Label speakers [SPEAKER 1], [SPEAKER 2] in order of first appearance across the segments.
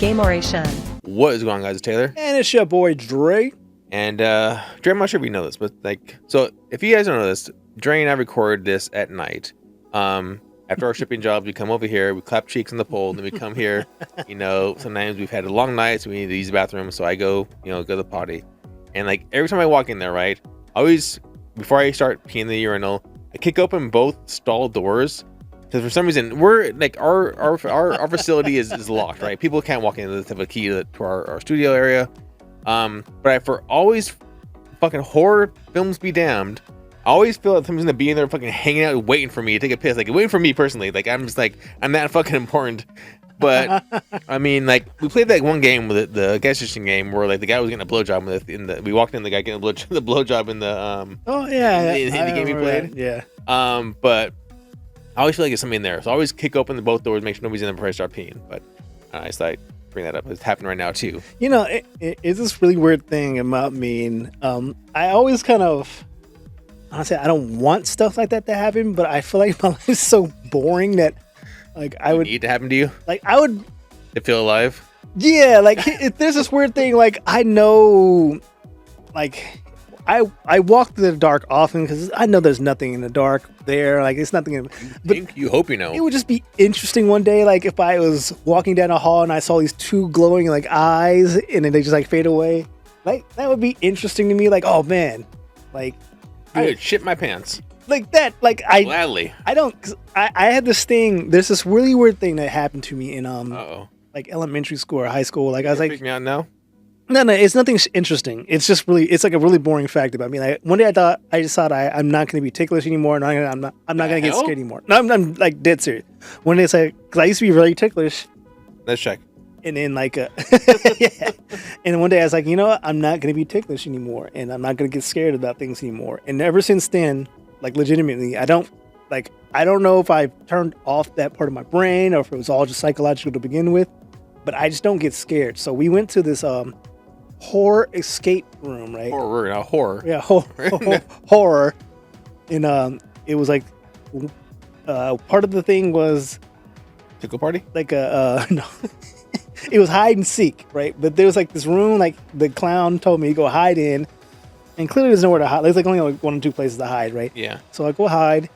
[SPEAKER 1] Gameoration.
[SPEAKER 2] What is going on, guys? It's Taylor.
[SPEAKER 3] And it's your boy Dre.
[SPEAKER 2] And Dre, I'm not sure if you know this, but so if you guys don't know this, Dre and I record this at night. After our shipping jobs, we come over here, we clap cheeks on the pole, then we come here. Sometimes we've had long nights, we need to use the bathroom, so I go to the potty. And every time I walk in there, right, always before I start peeing in the urinal, I kick open both stall doors. Because for some reason, we're our facility is locked, right? People can't walk in. They have a key to our studio area. But for always fucking horror films be damned, I always feel like someone's gonna be in there fucking hanging out waiting for me to take a piss. Waiting for me personally. I'm just I'm that fucking important. But I mean, we played that one game with the gas station game where the guy was getting a blowjob we walked in, the guy getting the blowjob in the in the game we played.
[SPEAKER 3] That. Yeah.
[SPEAKER 2] But I always feel like there's something in there, so I always kick open both doors, make sure nobody's in there before I start peeing. But I just thought I'd bring that up. It's happening right now too.
[SPEAKER 3] It's this really weird thing about me. And, I always honestly, I don't want stuff like that to happen, but I feel like my life is so boring that I would
[SPEAKER 2] need to happen to you.
[SPEAKER 3] I would
[SPEAKER 2] to feel alive.
[SPEAKER 3] Yeah, there's this weird thing. I know, I walk through the dark often because I know there's nothing in the dark there. It's nothing.
[SPEAKER 2] You hope you know.
[SPEAKER 3] It would just be interesting one day, if I was walking down a hall and I saw these two glowing eyes, and then they just fade away. That would be interesting to me. Oh man,
[SPEAKER 2] I would shit my pants.
[SPEAKER 3] Gladly. I had this thing. There's this really weird thing that happened to me in elementary school or high school. I was
[SPEAKER 2] freak me out now.
[SPEAKER 3] No, it's nothing interesting. It's just it's a really boring fact about me. One day I decided I'm not going to be ticklish anymore, and I'm not going to get scared anymore. No, I'm dead serious. One day because I used to be really ticklish.
[SPEAKER 2] Let's check.
[SPEAKER 3] And then yeah. And one day I was you know what? I'm not going to be ticklish anymore, and I'm not going to get scared about things anymore. And ever since then, legitimately, I don't know if I turned off that part of my brain or if it was all just psychological to begin with, but I just don't get scared. So we went to this horror escape room, right?
[SPEAKER 2] Horror, not horror.
[SPEAKER 3] Yeah, horror. And it was part of the thing was
[SPEAKER 2] tickle party.
[SPEAKER 3] No. It was hide and seek, right? But there was this room, the clown told me to go hide in, and clearly there's nowhere to hide. There's only one or two places to hide, right?
[SPEAKER 2] Yeah.
[SPEAKER 3] So I go hide,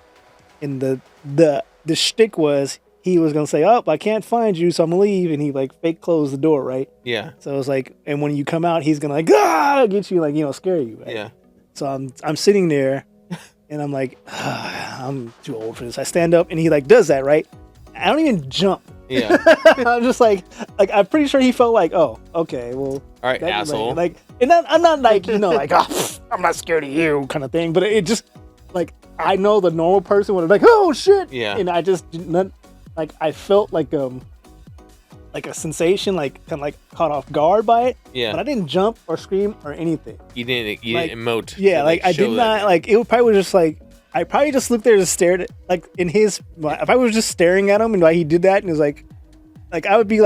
[SPEAKER 3] and the shtick was he was gonna say, "Oh, I can't find you, so I'm gonna leave," and he fake closed the door, right?
[SPEAKER 2] Yeah.
[SPEAKER 3] So it was and when you come out, he's gonna get you, scare you, right?
[SPEAKER 2] Yeah.
[SPEAKER 3] So I'm sitting there, and I'm I'm too old for this. I stand up, and he does that, right? I don't even jump.
[SPEAKER 2] Yeah.
[SPEAKER 3] I'm just I'm pretty sure he felt oh, okay, well,
[SPEAKER 2] all right, asshole.
[SPEAKER 3] And I'm not oh, I'm not scared of you kind of thing, but it just I know the normal person would have oh shit,
[SPEAKER 2] yeah,
[SPEAKER 3] and I just not I felt a sensation, kind of caught off guard by it,
[SPEAKER 2] yeah,
[SPEAKER 3] but I didn't jump or scream or anything.
[SPEAKER 2] You didn't emote.
[SPEAKER 3] Yeah, I did not it would probably was just I probably just looked there and stared at in his. If I was just staring at him and he did that and it was I would be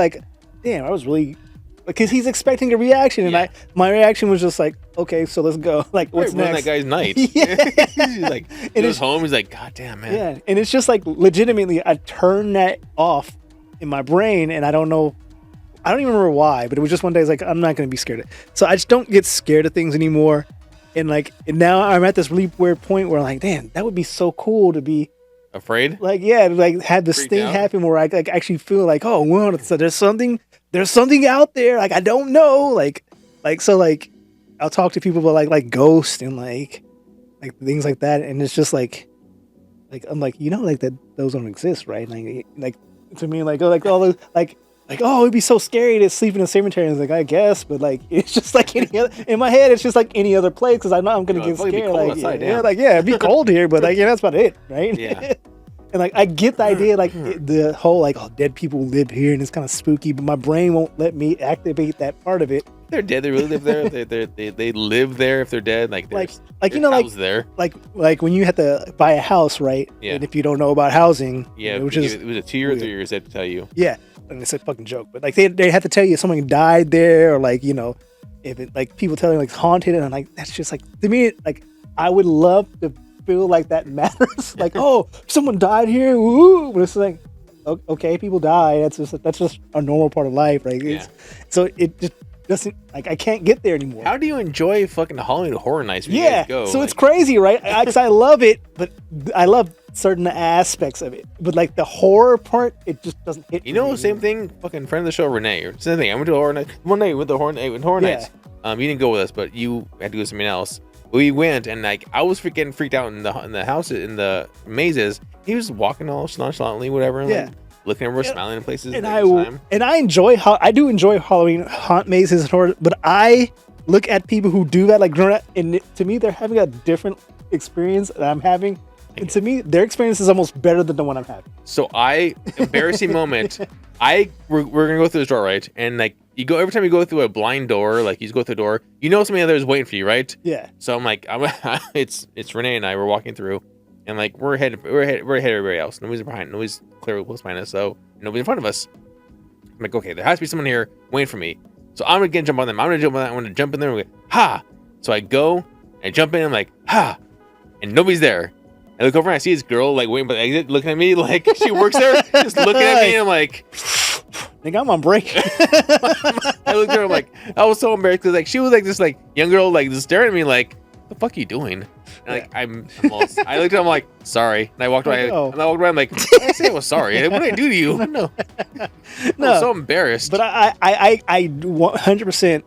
[SPEAKER 3] damn, I was really because he's expecting a reaction and my reaction was just okay, so let's go. What's next?
[SPEAKER 2] That guy's night.
[SPEAKER 3] Yeah.
[SPEAKER 2] He goes home. He's God damn, man.
[SPEAKER 3] Yeah, and it's just legitimately I turned that off in my brain and I don't even remember why, but it was just one day I'm not going to be scared of it. So I just don't get scared of things anymore. And and now I'm at this really weird point where damn, that would be so cool to be
[SPEAKER 2] afraid.
[SPEAKER 3] Have this thing happen where I actually feel oh, well, so there's something out there. I don't know. So I'll talk to people about ghosts and things like that. And it's just I'm that those don't exist, right? To me, all those oh, it'd be so scary to sleep in a cemetery. And I guess, but it's just any other. In my head, it's just any other place because I know I'm gonna get scared.
[SPEAKER 2] Be cold outside,
[SPEAKER 3] it'd be cold here, but that's about it, right?
[SPEAKER 2] Yeah.
[SPEAKER 3] And I get the idea, the whole oh, dead people live here and it's kind of spooky, but my brain won't let me activate that part of it.
[SPEAKER 2] They're dead. They really live there. They live there if they're dead. There.
[SPEAKER 3] When you have to buy a house, right?
[SPEAKER 2] Yeah.
[SPEAKER 3] And if you don't know about housing,
[SPEAKER 2] yeah,
[SPEAKER 3] it was a
[SPEAKER 2] 2 year or 3 years. They have to tell you.
[SPEAKER 3] Yeah, and it's a fucking joke, but they have to tell you if someone died there or if it people telling it's haunted, and I'm that's just to me I would love to feel that matters. Oh, someone died here. Woo! But it's okay, people die. That's just a normal part of life, right?
[SPEAKER 2] Yeah.
[SPEAKER 3] So it just doesn't, like, I can't get there anymore.
[SPEAKER 2] How do you enjoy fucking Halloween Horror Nights when you guys go?
[SPEAKER 3] So it's crazy, right? I love it, but I love certain aspects of it. But like the horror part, it just doesn't hit.
[SPEAKER 2] You know, same thing. Fucking friend of the show, Renee. Or same thing. I went to a horror night one night with the horror nights. You didn't go with us, but you had to go with something else. We went, and like I was getting freaked out in the house in the mazes. He was walking all nonchalantly, whatever. And, like, looking over, smiling in places.
[SPEAKER 3] And I do enjoy Halloween haunt mazes and horror, but I look at people who do that, like growing up, and to me, they're having a different experience that I'm having. And to me, their experience is almost better than the one I'm having.
[SPEAKER 2] So embarrassing moment. We're gonna go through this door, right? And like you go every time you go through a blind door, like you just go through the door, you know somebody other's waiting for you, right?
[SPEAKER 3] Yeah.
[SPEAKER 2] So I'm like, it's Renee and I. We're walking through, and like we're ahead of everybody else. Nobody's behind. Nobody's clearly close behind us. So nobody's in front of us. I'm like, okay, there has to be someone here waiting for me. So I'm gonna jump on them. I'm gonna jump in there. And go, ha! So I go and jump in. I'm like, ha! And nobody's there. I look over and I see this girl like waiting by the exit, looking at me like she works there, just looking at me. And I'm like,
[SPEAKER 3] I think I'm on break.
[SPEAKER 2] I looked at her, I'm like, I was so embarrassed because like she was like this like young girl like just staring at me like, what the fuck are you doing? And like I looked at her, I'm like, sorry. And I walked away. And I walked away. I'm like, I say I was sorry. What did I do to you? No. I was so embarrassed.
[SPEAKER 3] But I 100%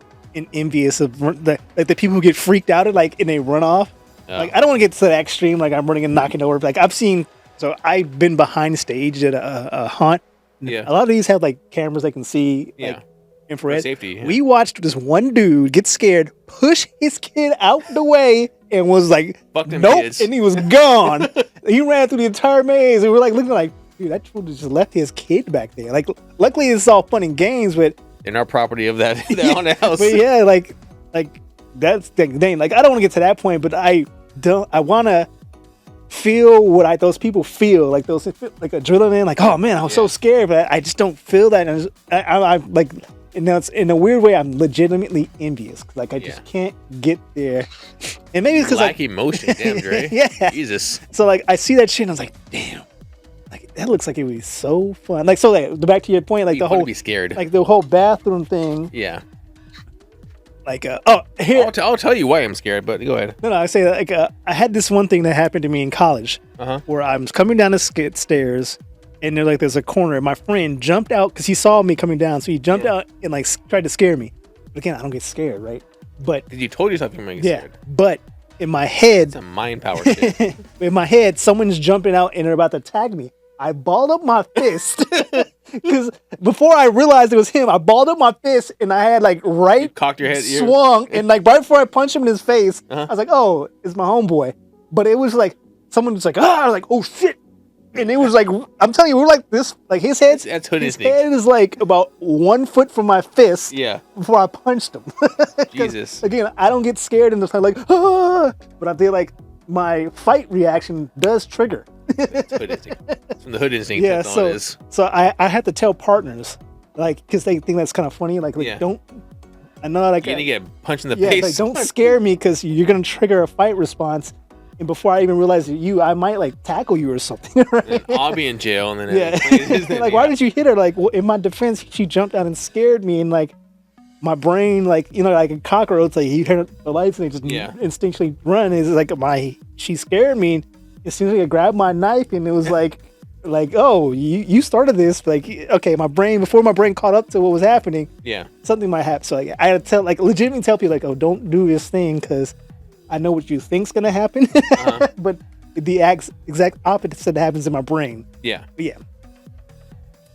[SPEAKER 3] envious of the people who get freaked out at like and they run off. Like I don't want to get to that extreme. Like I'm running and knocking over. Like I've been behind stage at a haunt.
[SPEAKER 2] Yeah.
[SPEAKER 3] A lot of these have like cameras they can see. Like, infrared.
[SPEAKER 2] For safety. Yeah.
[SPEAKER 3] We watched this one dude get scared, push his kid out the way, and was like, nope, kids. And he was gone. He ran through the entire maze, and we're like looking like, dude, that dude just left his kid back there. Like, luckily it's all fun and games, but
[SPEAKER 2] in our property of that haunted house.
[SPEAKER 3] But yeah, like that's the thing. Like, I don't want to get to that point, but I want to feel what those people feel, like those like adrenaline, like, oh man, I was so scared, but I just don't feel that. And I like, and now it's in a weird way, I'm legitimately envious. Like I just can't get there, and maybe it's because
[SPEAKER 2] like emotion, damn, Dre. Jesus.
[SPEAKER 3] So like I see that shit, and I was like, damn, like that looks like it would be so fun. Like so, like back to your point, like the whole
[SPEAKER 2] be scared,
[SPEAKER 3] like the whole bathroom thing.
[SPEAKER 2] Yeah.
[SPEAKER 3] Like here
[SPEAKER 2] I'll tell you why I'm scared, but go ahead.
[SPEAKER 3] No, I say that like I had this one thing that happened to me in college, where I was coming down the stairs, and there's a corner. And my friend jumped out because he saw me coming down, so he jumped out and like tried to scare me. But again, I don't get scared, right? But
[SPEAKER 2] because you told yourself you might get scared.
[SPEAKER 3] But in my head,
[SPEAKER 2] it's a mind power shit.
[SPEAKER 3] In my head, someone's jumping out and they're about to tag me. I balled up my fist because before I realized it was him, I balled up my fist and I had like you
[SPEAKER 2] cocked your head,
[SPEAKER 3] swung, and like right before I punched him in his face, I was like, "Oh, it's my homeboy." But it was like someone was like, "Ah!" I was like, "Oh shit!" And it was like, I'm telling you, we're like this, like his head.
[SPEAKER 2] That's hood
[SPEAKER 3] his head is like about 1 foot from my fist.
[SPEAKER 2] Yeah.
[SPEAKER 3] Before I punched him.
[SPEAKER 2] Jesus.
[SPEAKER 3] Again, I don't get scared and just like, ah! But I feel like my fight reaction does trigger.
[SPEAKER 2] It's hood instinct. It's from the hood instinct.
[SPEAKER 3] Yeah,
[SPEAKER 2] that's all it is.
[SPEAKER 3] So I had to tell partners, like, because they think that's kind of funny. Like don't. I know, like,
[SPEAKER 2] you're gonna get punched in the face.
[SPEAKER 3] Like, don't scare me because you're gonna trigger a fight response. And before I even realize I might like tackle you or something. Right?
[SPEAKER 2] I'll be in jail, and then
[SPEAKER 3] like, why did you hit her? Like, well, in my defense, she jumped out and scared me, and like my brain, like like a cockroach, like you turn the lights and they just instinctually run. It's like she scared me. And as soon as I grabbed my knife, and it was like, oh, you started this. Like, okay, before my brain caught up to what was happening, something might happen. So like, I had to legitimately tell people like, oh, don't do this thing because I know what you think's gonna happen, but the exact opposite happens in my brain.
[SPEAKER 2] Yeah.
[SPEAKER 3] But yeah.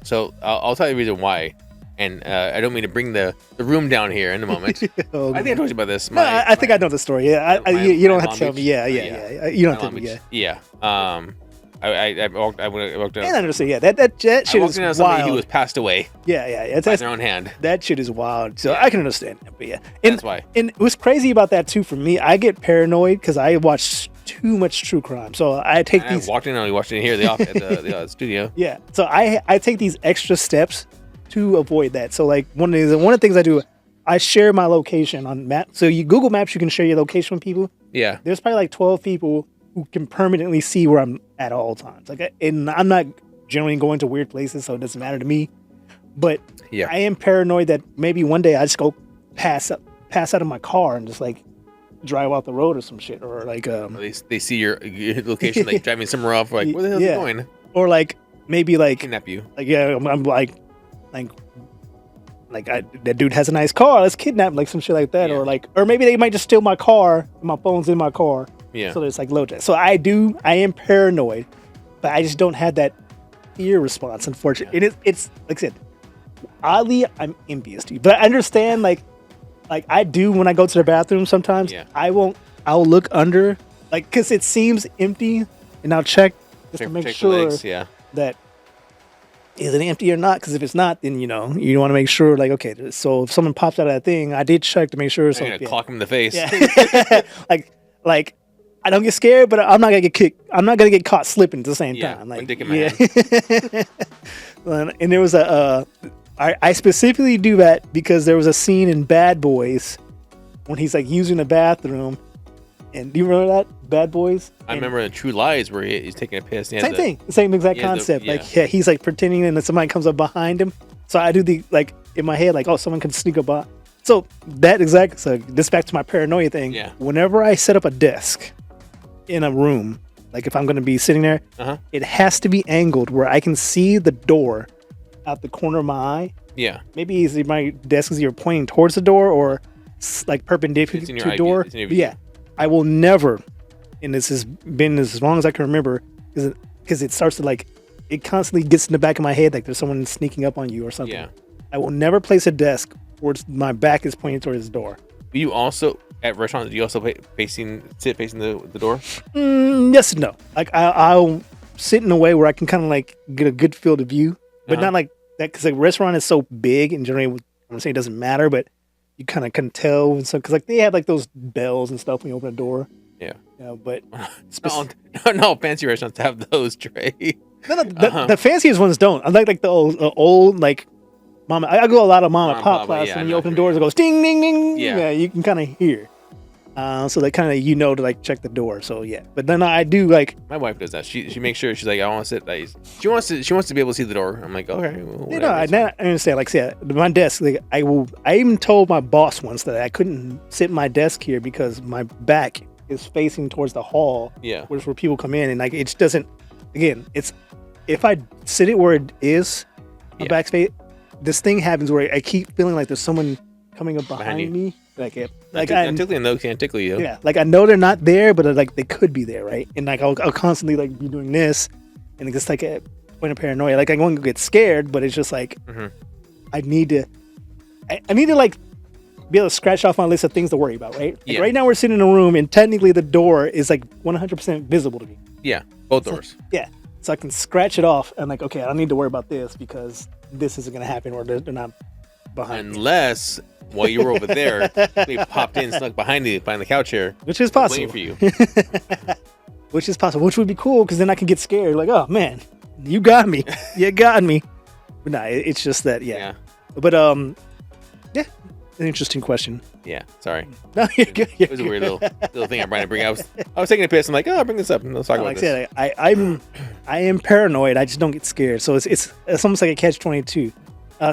[SPEAKER 2] So I'll tell you the reason why, and I don't mean to bring the room down here in a moment. I think I told you about this.
[SPEAKER 3] I think I know the story. Yeah, you don't have to tell me. Yeah. You don't have to tell me.
[SPEAKER 2] Yeah. I walked down.
[SPEAKER 3] And I understand. Yeah, that shit is wild.
[SPEAKER 2] Somebody who was passed away.
[SPEAKER 3] Yeah.
[SPEAKER 2] By their own hand.
[SPEAKER 3] That shit is wild. So I can understand that. But yeah,
[SPEAKER 2] that's why.
[SPEAKER 3] And what's crazy about that too, for me, I get paranoid because I watch too much true crime. So I take these.
[SPEAKER 2] I walked in and we watched it here at the studio.
[SPEAKER 3] Yeah. So I take these extra steps to avoid that. So like one of the things I do, I share my location on map. So you Google Maps, you can share your location with people.
[SPEAKER 2] Yeah.
[SPEAKER 3] There's probably like 12 people who can permanently see where I'm at all times. Like, and I'm not generally going to weird places, so it doesn't matter to me. But
[SPEAKER 2] Yeah.
[SPEAKER 3] I am paranoid that maybe one day I just go pass out of my car and just like drive off the road or some shit, or like
[SPEAKER 2] they see your location, like driving somewhere off, like where the hell is he going?
[SPEAKER 3] Or like maybe like
[SPEAKER 2] kidnap you.
[SPEAKER 3] Like I'm like that dude has a nice car. Let's kidnap him, like some shit like that, or maybe they might just steal my car. My phone's in my car.
[SPEAKER 2] Yeah.
[SPEAKER 3] So it's like low tech. So I am paranoid, but I just don't have that fear response. Unfortunately, it's like I said, oddly I'm envious to you, but I understand like I do when I go to the bathroom sometimes.
[SPEAKER 2] Yeah.
[SPEAKER 3] I'll look under, like, because it seems empty, and I'll check just to make sure that is it empty or not. Because if it's not, then you want to make sure, like, okay, so if someone pops out of that thing, I did check to make sure. So
[SPEAKER 2] clock him in the face.
[SPEAKER 3] Yeah. like I don't get scared, but I'm not gonna get kicked. I'm not gonna get caught slipping at the same time. Like,
[SPEAKER 2] dick in my hand.
[SPEAKER 3] And there was I specifically do that because there was a scene in Bad Boys when he's like using the bathroom, and do you remember that Bad Boys?
[SPEAKER 2] I remember in True Lies where he's taking a piss.
[SPEAKER 3] Same thing, same exact concept. He's like pretending, and then somebody comes up behind him. So I do the like in my head, like, oh, someone can sneak up on. So this back to my paranoia thing.
[SPEAKER 2] Yeah.
[SPEAKER 3] Whenever I set up a desk in a room, like if I'm going to be sitting there, it has to be angled where I can see the door out the corner of my eye.
[SPEAKER 2] Yeah.
[SPEAKER 3] Maybe my desk is either pointing towards the door or like perpendicular to the door. Yeah. I will never, and this has been as long as I can remember, because it starts to like, it constantly gets in the back of my head like there's someone sneaking up on you or something. Yeah. I will never place a desk where my back is pointing towards the door.
[SPEAKER 2] You also, at restaurants, do you also sit facing the door?
[SPEAKER 3] Yes and no. Like I'll sit in a way where I can kind of like get a good field of view, but not like that, because like restaurant is so big and generally I'm saying it doesn't matter, but you kind of can tell, and so because like they have like those bells and stuff when you open a door.
[SPEAKER 2] Yeah.
[SPEAKER 3] But
[SPEAKER 2] no fancy restaurants have those, Trey.
[SPEAKER 3] No, the fanciest ones don't. I like the old like mama. I go a lot of mom and pop places, and you open doors, it goes ding ding ding. Yeah, you can kind of hear. So that kind of to like check the door. So yeah, but then I do like
[SPEAKER 2] my wife does that. She makes sure she's like, I want to sit. Like, she wants to be able to see the door. I'm like, okay. Well,
[SPEAKER 3] I understand. Like, my desk. Like, I even told my boss once that I couldn't sit at my desk here because my back is facing towards the hall.
[SPEAKER 2] Yeah,
[SPEAKER 3] where people come in, and like it doesn't. Again, it's if I sit it where it is, my back's face. This thing happens where I keep feeling like there's someone coming up behind me. Like
[SPEAKER 2] I'm tickling those can't tickle you.
[SPEAKER 3] Yeah, like I know they're not there, but like they could be there, right? And like I'll constantly like be doing this, and it's like a point of paranoia. Like I won't get scared, but it's just like I need to like be able to scratch off my list of things to worry about, right? Like right now we're sitting in a room, and technically the door is like 100% visible to me.
[SPEAKER 2] Yeah, both doors.
[SPEAKER 3] Yeah, so I can scratch it off, and like, okay, I don't need to worry about this because this isn't gonna happen, or they're not behind.
[SPEAKER 2] Unless while you were over there, they popped in, snuck behind the couch here,
[SPEAKER 3] which is possible.
[SPEAKER 2] Waiting for you.
[SPEAKER 3] Which is possible. Which would be cool because then I can get scared. Like, oh man, you got me. You got me. But nah, it's just that. Yeah. But an interesting question.
[SPEAKER 2] Yeah. Sorry.
[SPEAKER 3] No, you're good.
[SPEAKER 2] It was a weird little thing I'm trying to bring. I was taking a piss. I'm like, oh, I'll bring this up and let's talk about this.
[SPEAKER 3] Like I said, I am paranoid. I just don't get scared. So it's almost like a catch-22.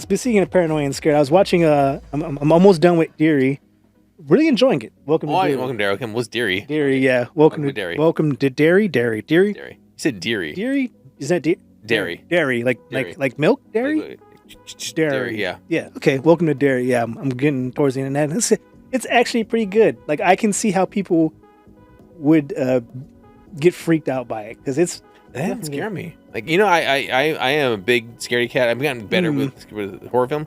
[SPEAKER 3] Speaking of paranoia and scared, I was watching. I'm almost done with Deary. Really enjoying it. Welcome to Deary.
[SPEAKER 2] Welcome, Derry. What's Deary?
[SPEAKER 3] Deary, yeah. Welcome to Deary. Welcome to Deary. Deary.
[SPEAKER 2] You said Deary.
[SPEAKER 3] Deary? Is that
[SPEAKER 2] Dairy?
[SPEAKER 3] Dairy, like milk dairy?
[SPEAKER 2] Dairy, yeah.
[SPEAKER 3] Yeah. Okay. Welcome to Dairy. Yeah, I'm getting towards the end of that. It's actually pretty good. Like I can see how people would get freaked out by it because it's.
[SPEAKER 2] That doesn't scare me. Like, I am a big scaredy cat. I've gotten better with horror film,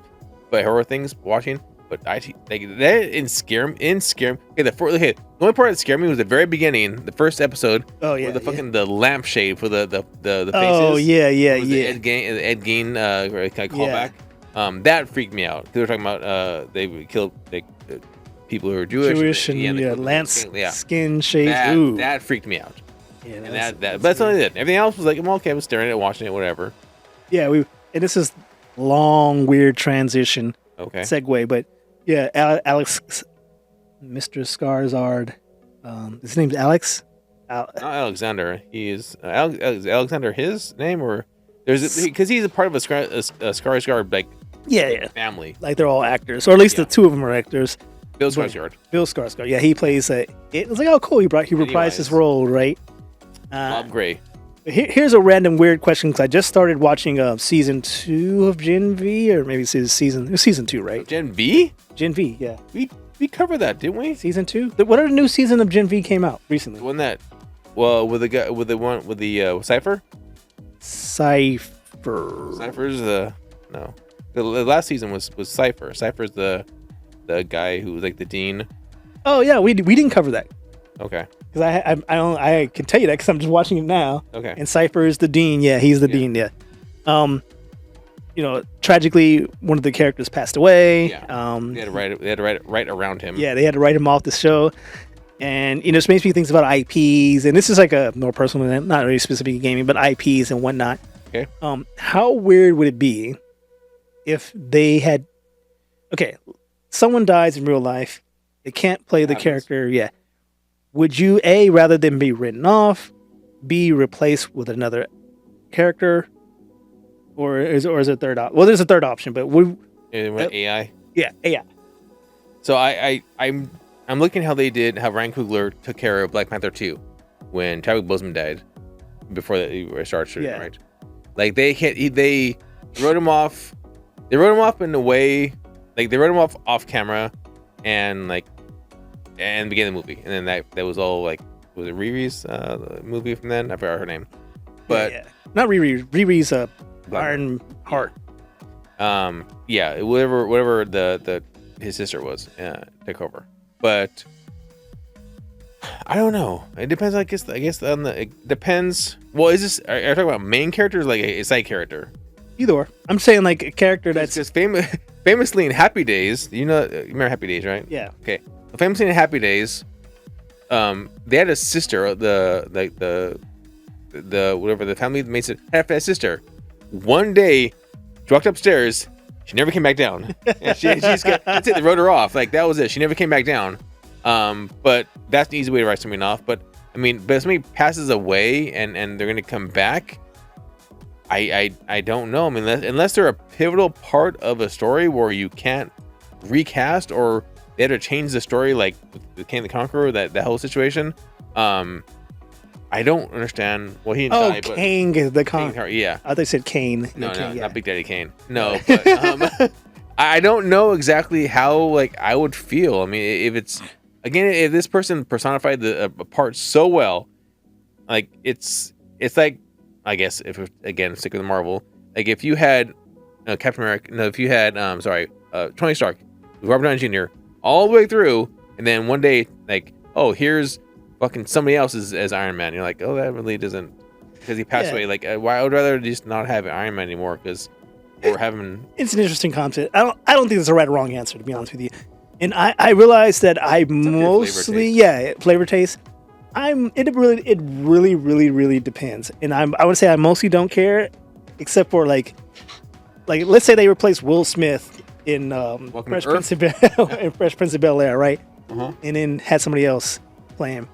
[SPEAKER 2] but horror things watching. But that didn't scare me. Okay, the only part that scared me was the very beginning, the first episode.
[SPEAKER 3] Oh yeah,
[SPEAKER 2] with the lampshade for the faces.
[SPEAKER 3] Oh yeah.
[SPEAKER 2] The Ed Gein callback. That freaked me out because they were talking about they killed people who are Jewish
[SPEAKER 3] and skin shades.
[SPEAKER 2] That freaked me out. Yeah,
[SPEAKER 3] and
[SPEAKER 2] but that's only it. Everything else was like, I'm okay. I was staring at it, watching it, whatever.
[SPEAKER 3] Yeah, and this is long, weird transition.
[SPEAKER 2] Okay.
[SPEAKER 3] Segue, but yeah, Alex, Mr. Skarsgård. His name's Alex.
[SPEAKER 2] Not Alexander. He is Alexander. His name or because he's a part of a Skarsgård like family.
[SPEAKER 3] Like they're all actors, or at least the two of them are actors.
[SPEAKER 2] Bill Skarsgård.
[SPEAKER 3] Bill Skarsgård. Yeah, he plays it was like, oh cool, he reprised his role, right?
[SPEAKER 2] Bob Gray.
[SPEAKER 3] Here's a random weird question because I just started watching season 2 of Gen V, or maybe season 2, right?
[SPEAKER 2] Gen V?
[SPEAKER 3] Gen V, yeah.
[SPEAKER 2] We covered that, didn't we?
[SPEAKER 3] Season 2. What other new season of Gen V came out recently?
[SPEAKER 2] The one that, with the guy with the Cypher. Cypher's the last season was Cypher. Cypher's the guy who was like the dean. Oh
[SPEAKER 3] yeah, we didn't cover that.
[SPEAKER 2] Okay.
[SPEAKER 3] Because I can tell you that because I'm just watching it now.
[SPEAKER 2] Okay.
[SPEAKER 3] And Cypher is the dean. Yeah, he's the dean. Yeah. Tragically, one of the characters passed away.
[SPEAKER 2] Yeah. They had to write it right around him.
[SPEAKER 3] Yeah, they had to write him off the show. And it makes me think about IPs, and this is like a more personal than not really specific gaming, but IPs and whatnot.
[SPEAKER 2] Okay.
[SPEAKER 3] How weird would it be if they had someone dies in real life, they can't play the character, would you rather than be written off, B, replaced with another character, or is there a third option? Well, there's a third option, but
[SPEAKER 2] AI.
[SPEAKER 3] Yeah, AI.
[SPEAKER 2] So I'm looking how Ryan Coogler took care of Black Panther 2 when Chadwick Boseman died before they started shooting, right? Like they wrote him off. They wrote him off in a way, like they wrote him off camera, and began the movie, and then that was all like, was it Riri's movie from then? I forgot her name, but
[SPEAKER 3] not Riri. Riri's Iron Heart.
[SPEAKER 2] Whatever his sister was, took over. But I don't know. It depends. I guess it depends. Well, is this? Are you talking about main characters, like a side character?
[SPEAKER 3] Either or. I'm saying like a character that's
[SPEAKER 2] just famously in Happy Days. You remember Happy Days, right?
[SPEAKER 3] Yeah.
[SPEAKER 2] Okay. Famously in Happy Days, they had a sister. The whatever the family mates had a sister. One day, she walked upstairs. She never came back down. And that's it. They wrote her off. Like that was it. She never came back down. But that's an easy way to write something off. But I mean, if somebody passes away and they're gonna come back, I don't know. I mean, unless they're a pivotal part of a story where you can't recast, or they had to change the story, like with Kang the Conqueror, that whole situation. I don't understand. Well, he didn't die, but
[SPEAKER 3] Kang the Conqueror.
[SPEAKER 2] Yeah,
[SPEAKER 3] I thought they said Kane.
[SPEAKER 2] No, not Big Daddy Kane. No, but I don't know exactly how I would feel. I mean, if this person personified the part so well, it's like, I guess if stick with Marvel, like if you had Captain America, if you had Tony Stark, Robert Downey Jr. all the way through, and then one day here's fucking somebody else as Iron Man. You're like, oh, that really doesn't, because he passed away. Why I would rather just not have Iron Man anymore, because we're having. It's
[SPEAKER 3] an interesting concept. I don't think there's a right or wrong answer, to be honest with you. And I realize that I mostly flavor taste. It really depends. And I would say I mostly don't care, except for like let's say they replace Will Smith in Fresh Prince of Bel-Air, right?
[SPEAKER 2] Uh-huh.
[SPEAKER 3] And then had somebody else play him.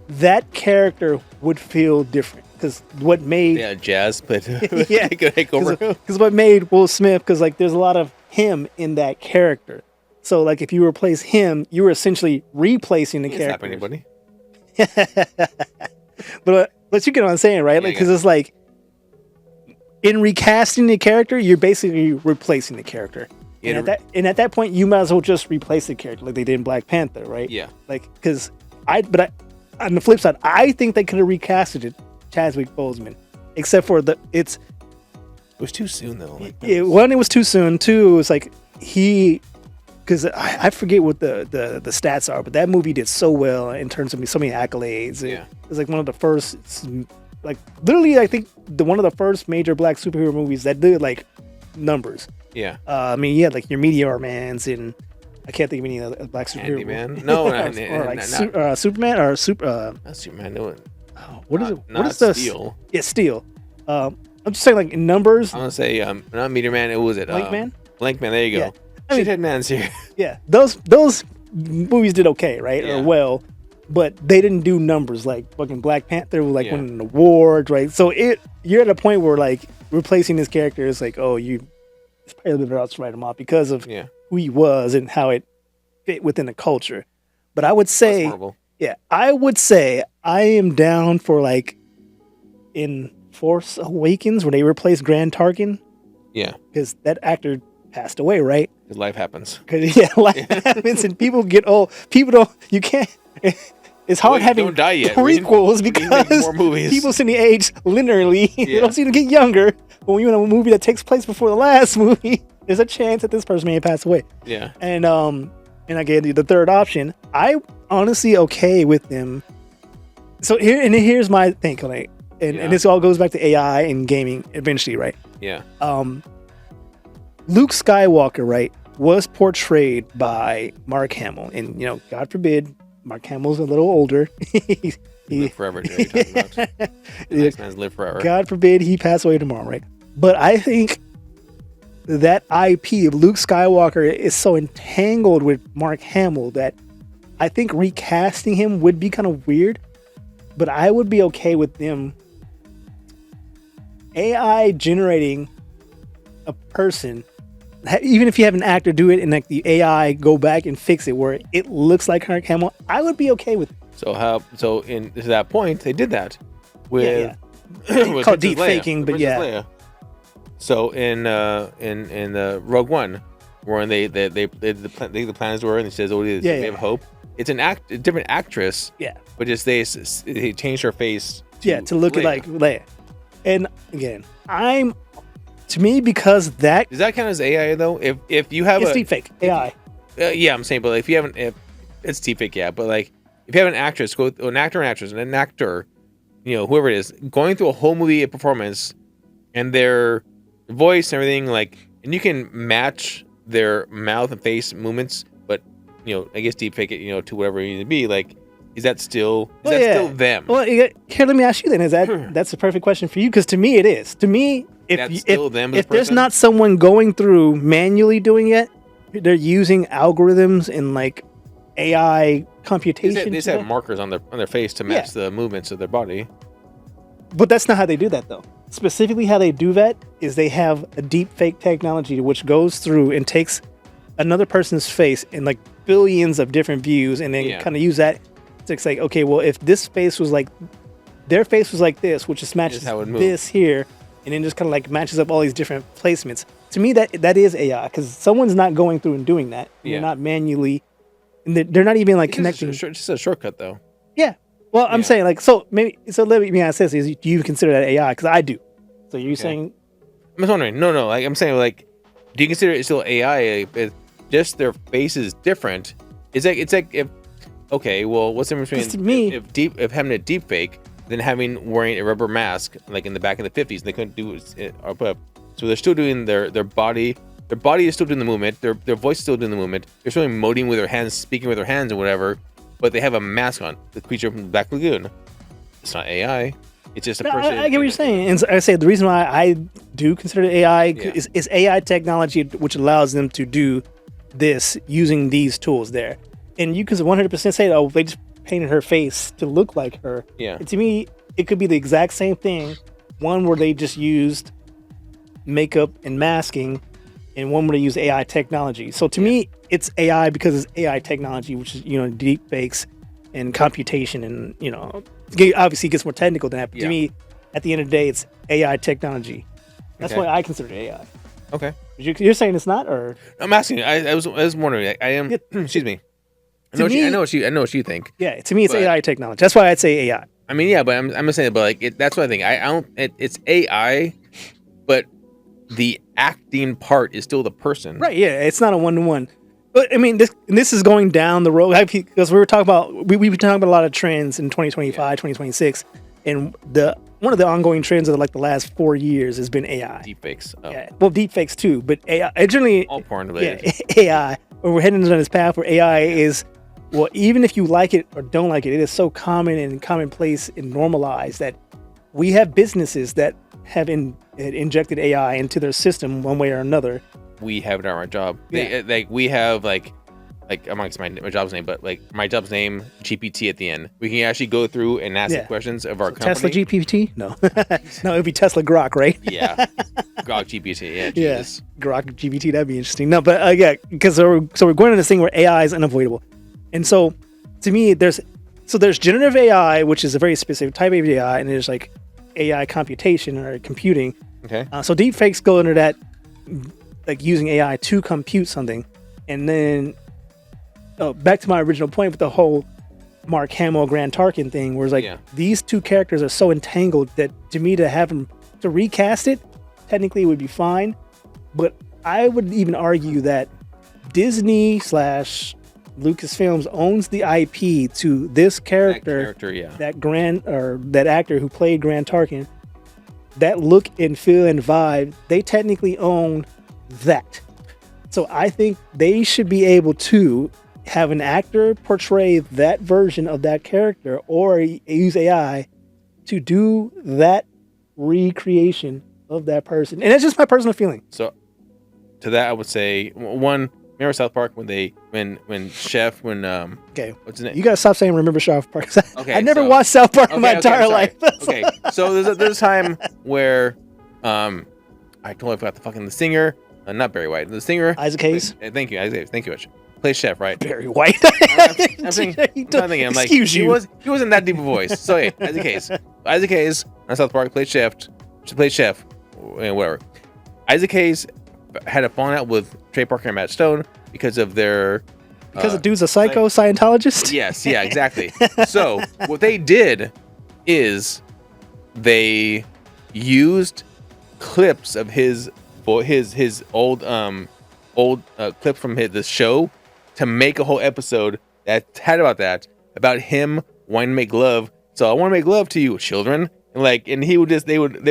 [SPEAKER 3] That character would feel different, because what made
[SPEAKER 2] Jazz, but
[SPEAKER 3] because what made Will Smith, because there's a lot of him in that character. So if you replace him, you were essentially replacing the character.
[SPEAKER 2] Anybody.
[SPEAKER 3] but you get what I'm saying, right? Because it's in recasting the character, you're basically replacing the character. And at that point, you might as well just replace the character like they did in Black Panther, right?
[SPEAKER 2] Yeah.
[SPEAKER 3] Because on the flip side, I think they could have recasted it Chadwick Boseman, except for it
[SPEAKER 2] was too soon though.
[SPEAKER 3] One, it was too soon. Two, it was because I forget what the stats are, but that movie did so well in terms of so many accolades.
[SPEAKER 2] Yeah.
[SPEAKER 3] It was one of the first, literally, I think one of the first major black superhero movies that did numbers.
[SPEAKER 2] Yeah.
[SPEAKER 3] I mean, you had your Meteor Mans, and I can't think of any other black superhero.
[SPEAKER 2] Candyman? No,
[SPEAKER 3] or Superman or
[SPEAKER 2] not Superman. No.
[SPEAKER 3] What is it?
[SPEAKER 2] Not
[SPEAKER 3] what is the
[SPEAKER 2] Steel?
[SPEAKER 3] Yeah, Steel. I'm just saying, in numbers.
[SPEAKER 2] I'm gonna say not Meteor Man. It was
[SPEAKER 3] Blank Man.
[SPEAKER 2] Blank Man. There you go.
[SPEAKER 3] Yeah. I mean,
[SPEAKER 2] Shithead Man's here.
[SPEAKER 3] Yeah, those movies did okay, right?
[SPEAKER 2] Yeah.
[SPEAKER 3] Or well, but they didn't do numbers like fucking Black Panther, winning an award, right? So you're at a point where like replacing this character is like, oh, it's probably a little bit better to write him off because of who he was and how it fit within the culture. But I would say, I would say I am down for like in Force Awakens where they replaced Grand Tarkin.
[SPEAKER 2] Yeah,
[SPEAKER 3] because that actor passed away, right?
[SPEAKER 2] Because life happens.
[SPEAKER 3] Life happens, and people get old. People don't. You can't. It's hard having prequels because people seem to age linearly. They don't seem to get younger. But when you're in a movie that takes place before the last movie, there's a chance that this person may pass away.
[SPEAKER 2] Yeah.
[SPEAKER 3] And I gave you the third option. I honestly okay with them. So here's my thing, like, and this all goes back to AI and gaming eventually, right?
[SPEAKER 2] Yeah.
[SPEAKER 3] Luke Skywalker, right, was portrayed by Mark Hamill, and God forbid. Mark Hamill's a little older.
[SPEAKER 2] he live forever, Jerry. The next man's live forever.
[SPEAKER 3] God forbid he pass away tomorrow, right? But I think that IP of Luke Skywalker is so entangled with Mark Hamill that I think recasting him would be kind of weird. But I would be okay with them AI generating a person. Even if you have an actor do it and like the AI go back and fix it where it looks like Mark Hamill, I would be okay with it.
[SPEAKER 2] So in to that point, they did that with
[SPEAKER 3] with called deepfaking, but Leia.
[SPEAKER 2] So in the Rogue One, where the plans were, and it says, "Oh, we have hope." It's a different actress.
[SPEAKER 3] Yeah,
[SPEAKER 2] but just they changed her face.
[SPEAKER 3] To look like Leia. And again, to me, because that
[SPEAKER 2] does that count as AI though? If you have
[SPEAKER 3] it's deepfake AI.
[SPEAKER 2] I'm saying, but if you haven't, it's deepfake, but like if you have an actress, an actor and actress, and an actor, whoever it is, going through a whole movie performance, and their voice and everything, like, and you can match their mouth and face movements, but I guess deepfake it, to whatever you need to be. Like, is that still still them?
[SPEAKER 3] Well, here, let me ask you then: that's the perfect question for you? Because to me, it is. To me, if there's not someone going through manually doing it, they're using algorithms and like AI computation.
[SPEAKER 2] They just have markers on their face to match the movements of their body.
[SPEAKER 3] But that's not how they do that, though. Specifically, how they do that is they have a deep fake technology which goes through and takes another person's face in like billions of different views, and then kind of use that to say, okay, well, if this face was like their face was like this, which just matches this here. And then just kind of like matches up all these different placements. To me, that is AI because someone's not going through and doing that. They're not manually, and they're not even like connecting.
[SPEAKER 2] Just a shortcut, though.
[SPEAKER 3] Yeah. Well, I'm saying like let me ask this: do you consider that AI? Because I do. So you're saying?
[SPEAKER 2] I'm just wondering. No. Like I'm saying, like, do you consider it still AI? Just their face is different. It's like if well, what's the difference between if having a deep fake? Than wearing a rubber mask like in the back in the 50s. They couldn't do it, so they're still doing their body. Their body is still doing the movement. Their voice is still doing the movement. They're still emoting with their hands, speaking with their hands and whatever. But they have a mask on. The creature from the Black Lagoon. It's not AI. It's just a person.
[SPEAKER 3] I get what you're saying. And I say the reason why I do consider it AI is AI technology, which allows them to do this using these tools there. And you can 100% say, oh, they just painted her face to look like her.
[SPEAKER 2] Yeah.
[SPEAKER 3] And to me, it could be the exact same thing. One where they just used makeup and masking, and one where they use AI technology. So to me, it's AI because it's AI technology, which is deep fakes and computation, and obviously it gets more technical than that. But to me, at the end of the day, it's AI technology. That's why I consider it AI.
[SPEAKER 2] Okay.
[SPEAKER 3] You're saying it's not, or
[SPEAKER 2] I'm asking. I was wondering. I am. Excuse me. I know what you think.
[SPEAKER 3] Yeah, to me, it's AI technology. That's why I'd say AI.
[SPEAKER 2] I mean, but I'm just saying, but like, that's what I think. I don't. It's AI, but the acting part is still the person.
[SPEAKER 3] Right. Yeah, it's not a 1-to-1. But I mean, this is going down the road because we were talking about we've been talking about a lot of trends in 2025, 2026, and one of the ongoing trends of like the last 4 years has been AI.
[SPEAKER 2] Deepfakes. Oh.
[SPEAKER 3] Yeah. Well, deepfakes too, but AI generally
[SPEAKER 2] all porn related.
[SPEAKER 3] Yeah, AI. We're heading down this path where AI is. Well, even if you like it or don't like it, it is so common and commonplace and normalized that we have businesses that have injected AI into their system one way or another.
[SPEAKER 2] We have done our job.
[SPEAKER 3] Yeah.
[SPEAKER 2] We have like I'm not gonna say my job's name, but like my job's name GPT at the end. We can actually go through and ask the questions of our company.
[SPEAKER 3] Tesla GPT? No, no, it'd be Tesla Grok, right?
[SPEAKER 2] Yeah, Grok GPT. Yeah, Jesus.
[SPEAKER 3] Grok GPT. That'd be interesting. No, but yeah, because so we're going to this thing where AI is unavoidable, and so to me, there's generative AI, which is a very specific type of AI, and there's like AI computation or computing.
[SPEAKER 2] Okay.
[SPEAKER 3] So deepfakes go under that, like using AI to compute something, and then back to my original point with the whole Mark Hamill Grand Tarkin thing, where it's like these two characters are so entangled that to me to have them to recast it technically would be fine, but I would even argue that Disney / Lucasfilms owns the IP to this character, that actor who played Grand Tarkin. That look and feel and vibe, they technically own that. So I think they should be able to have an actor portray that version of that character or use AI to do that recreation of that person. And it's just my personal feeling.
[SPEAKER 2] So to that, I would say one, remember South Park when Chef,
[SPEAKER 3] okay,
[SPEAKER 2] what's his name?
[SPEAKER 3] You gotta stop saying remember South Park.
[SPEAKER 2] Okay,
[SPEAKER 3] I never watched South Park in my entire life.
[SPEAKER 2] Okay, so there's a time where I totally forgot the singer, not Barry White, the singer
[SPEAKER 3] Isaac Hayes.
[SPEAKER 2] Thank you, Isaac Hayes. Thank you much. Plays Chef, right?
[SPEAKER 3] Barry White.
[SPEAKER 2] I'm thinking, I'm like, he wasn't that deep a voice. So yeah, Isaac Hayes on South Park played Chef, and whatever. Isaac Hayes had a falling out with Trey Parker and Matt Stone because of their
[SPEAKER 3] the dude's a psycho Scientologist.
[SPEAKER 2] Yes, yeah, exactly. So what they did is they used clips of his old clip from the show to make a whole episode that had about him wanting to make love. So I want to make love to you, children. And he would they would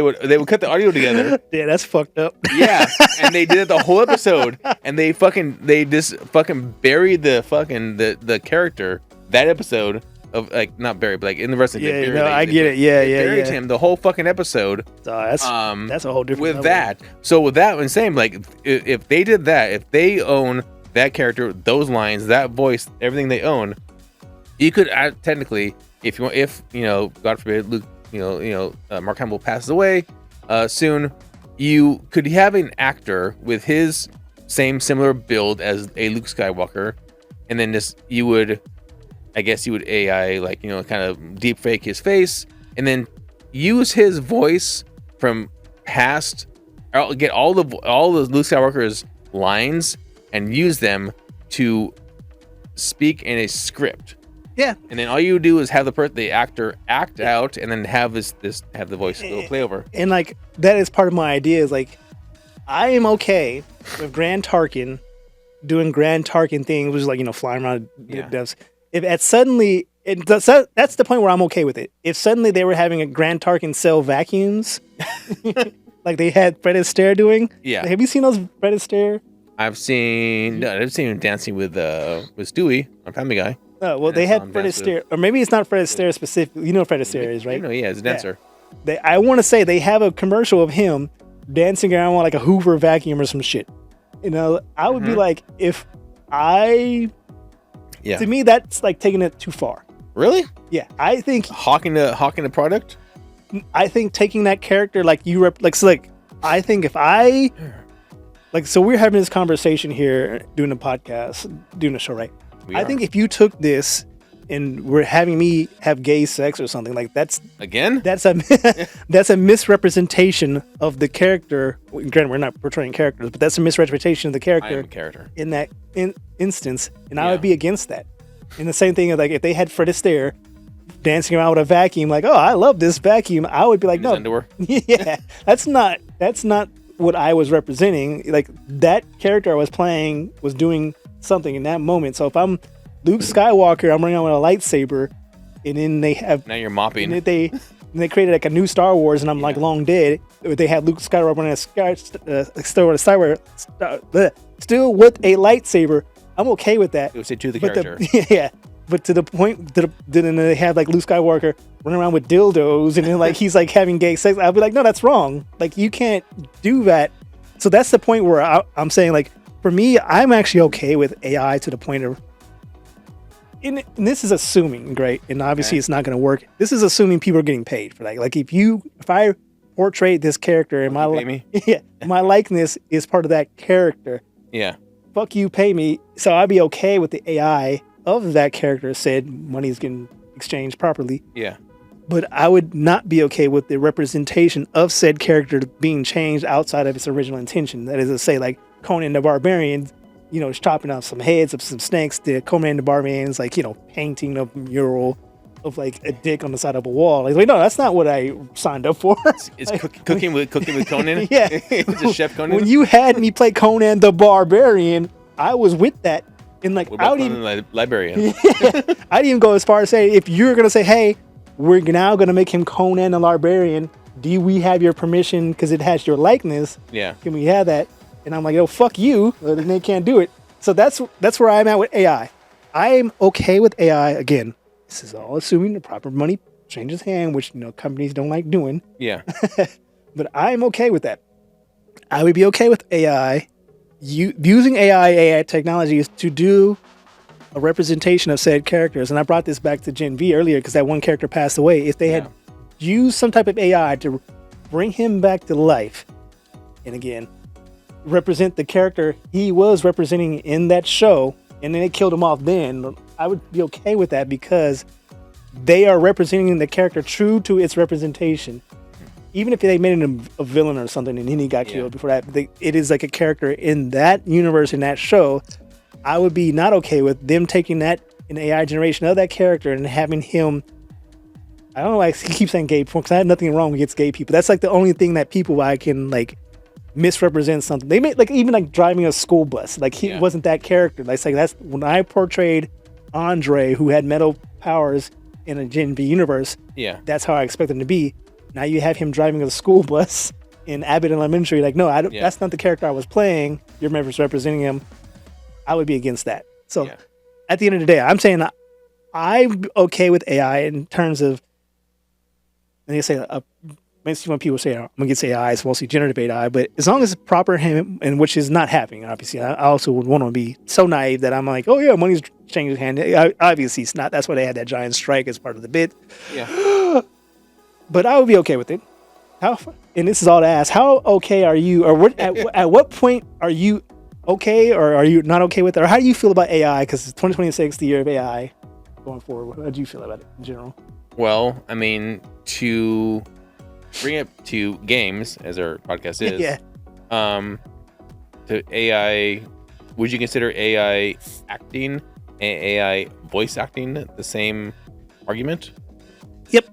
[SPEAKER 2] cut the audio together.
[SPEAKER 3] Yeah, that's fucked up.
[SPEAKER 2] Yeah, and they did it the whole episode, and they just buried the character that episode of like not buried, but like in the rest of it.
[SPEAKER 3] Yeah, I get it. Yeah,
[SPEAKER 2] they buried him the whole fucking episode.
[SPEAKER 3] That's a whole different.
[SPEAKER 2] With
[SPEAKER 3] level.
[SPEAKER 2] that, so with that, I'm saying like if they did that, if they own that character, those lines, that voice, everything they own, you could technically, if God forbid, Luke. Mark Hamill passes away soon. You could have an actor with his similar build as a Luke Skywalker, and then you would AI kind of deep fake his face, and then use his voice from past. Get all the Luke Skywalker's lines and use them to speak in a script.
[SPEAKER 3] Yeah,
[SPEAKER 2] and then all you do is have the actor act out, and then have have the voice go play over.
[SPEAKER 3] And like that is part of my idea. Is like I am okay with Grand Tarkin doing Grand Tarkin things, which is like flying around. Devs. If that's the point where I'm okay with it. If suddenly they were having a Grand Tarkin sell vacuums, like they had Fred Astaire doing.
[SPEAKER 2] Yeah,
[SPEAKER 3] have you seen those Fred Astaire?
[SPEAKER 2] I've seen him dancing with Stewie on Family Guy.
[SPEAKER 3] Oh, well, they had Fred Astaire, or maybe it's not Fred Astaire specifically. You know Fred Astaire is, right?
[SPEAKER 2] Yeah, he's a dancer.
[SPEAKER 3] Yeah. I want to say they have a commercial of him dancing around with like a Hoover vacuum or some shit. I would be like, to me, that's like taking it too far.
[SPEAKER 2] Really?
[SPEAKER 3] Yeah, I think
[SPEAKER 2] hawking the product.
[SPEAKER 3] I think taking that character I think if I so we're having this conversation here, doing a podcast, doing a show, right? I think if you took this and were having me have gay sex or something, like that's a misrepresentation of the character. Granted, we're not portraying characters, but that's a misrepresentation of the character.
[SPEAKER 2] I am a character
[SPEAKER 3] in that instance, and I would be against that. And the same thing is like if they had Fred Astaire dancing around with a vacuum, like, oh, I love this vacuum, I would be like, no,
[SPEAKER 2] underwear.
[SPEAKER 3] Yeah, that's not what I was representing. Like that character I was playing was doing something in that moment. So if I'm Luke Skywalker, I'm running around with a lightsaber, and then they have
[SPEAKER 2] now you're mopping.
[SPEAKER 3] And they created like a new Star Wars, and I'm like long dead. They have Luke Skywalker running still with a lightsaber. I'm okay with that.
[SPEAKER 2] It would say to the character.
[SPEAKER 3] But to the point that then they have like Luke Skywalker running around with dildos, and then like he's like having gay sex. I'll be like, no, that's wrong. Like you can't do that. So that's the point where I'm saying like for me, I'm actually okay with AI to the point of, and this is assuming, great, and obviously it's not going to work. This is assuming people are getting paid for that. Like if I portray this character and my likeness is part of that character.
[SPEAKER 2] Yeah.
[SPEAKER 3] Fuck you, pay me. So I'd be okay with the AI of that character said money's getting exchanged properly.
[SPEAKER 2] Yeah.
[SPEAKER 3] But I would not be okay with the representation of said character being changed outside of its original intention. That is to say, like Conan the Barbarian, is chopping off some heads of some snakes. The Conan the Barbarian's like, painting a mural of like a dick on the side of a wall. Like, no, that's not what I signed up for.
[SPEAKER 2] It's like, cooking with Conan.
[SPEAKER 3] Yeah,
[SPEAKER 2] it's a chef Conan.
[SPEAKER 3] When you had me play Conan the Barbarian, I was with that. And like,
[SPEAKER 2] what about Conan the Librarian?
[SPEAKER 3] I didn't even go as far as say, if you're gonna say, hey, we're now gonna make him Conan the Librarian, do we have your permission because it has your likeness?
[SPEAKER 2] Yeah.
[SPEAKER 3] Can we have that? And I'm like, oh, fuck you. Then they can't do it. So that's where I'm at with AI. I'm okay with AI again. This is all assuming the proper money changes hand, which companies don't like doing.
[SPEAKER 2] Yeah.
[SPEAKER 3] But I'm okay with that. I would be okay with AI using AI technologies to do a representation of said characters. And I brought this back to Gen V earlier because that one character passed away. If they had used some type of AI to bring him back to life, and again, represent the character he was representing in that show, and then they killed him off, then I would be okay with that because they are representing the character true to its representation. Even if they made him a villain or something and then he got killed before that, it is like a character in that universe, in that show. I would be not okay with them taking that an AI generation of that character and having him, I don't know, I keep saying gay because I have nothing wrong against gay people. That's like the only thing that people I can like misrepresent something. They made like even like driving a school bus. Like he wasn't that character. Like that's when I portrayed Andre, who had metal powers in a Gen V universe.
[SPEAKER 2] Yeah,
[SPEAKER 3] that's how I expect him to be. Now you have him driving a school bus in Abbott Elementary. Like, no, I don't, that's not the character I was playing. You're representing him. I would be against that. So at the end of the day, I'm saying I'm okay with AI in terms of, and they say, basically when people say, I'm going to get AI, it's mostly generative AI, but as long as it's proper, and which is not happening, obviously, I also would want to be so naive that I'm like, oh yeah, money's changing hand. Obviously it's not. That's why they had that giant strike as part of the bid.
[SPEAKER 2] Yeah.
[SPEAKER 3] But I would be okay with it. And this is all to ask, how okay are you, or at what point are you okay, or are you not okay with it? Or how do you feel about AI? Because it's 2026, the year of AI going forward. How do you feel about it in general?
[SPEAKER 2] Well, I mean, to bring it to games, as our podcast is, to AI, would you consider AI acting and AI voice acting the same argument?
[SPEAKER 3] Yep.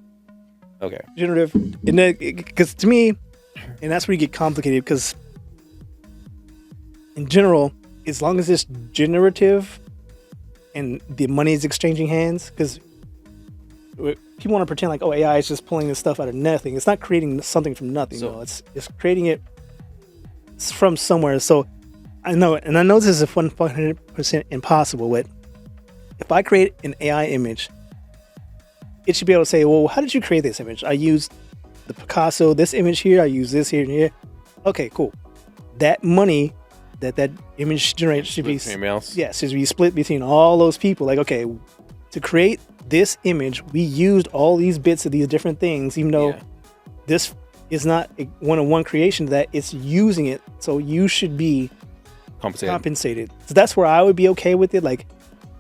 [SPEAKER 2] Okay.
[SPEAKER 3] Generative, because to me, and that's where you get complicated, because in general, as long as it's generative and the money is exchanging hands, because people want to pretend like, oh, AI is just pulling this stuff out of nothing. It's not creating something from nothing. No, it's creating it from somewhere. So I know this is 100% impossible, but if I create an AI image, it should be able to say, well, how did you create this image? I used the Picasso, this image here, I use this here and here. Okay, cool. That money that image generates should be split between all those people. Like, okay, to create this image, we used all these bits of these different things, even though this is not a one-on-one creation, that it's using it. So you should be compensated. So that's where I would be okay with it. Like,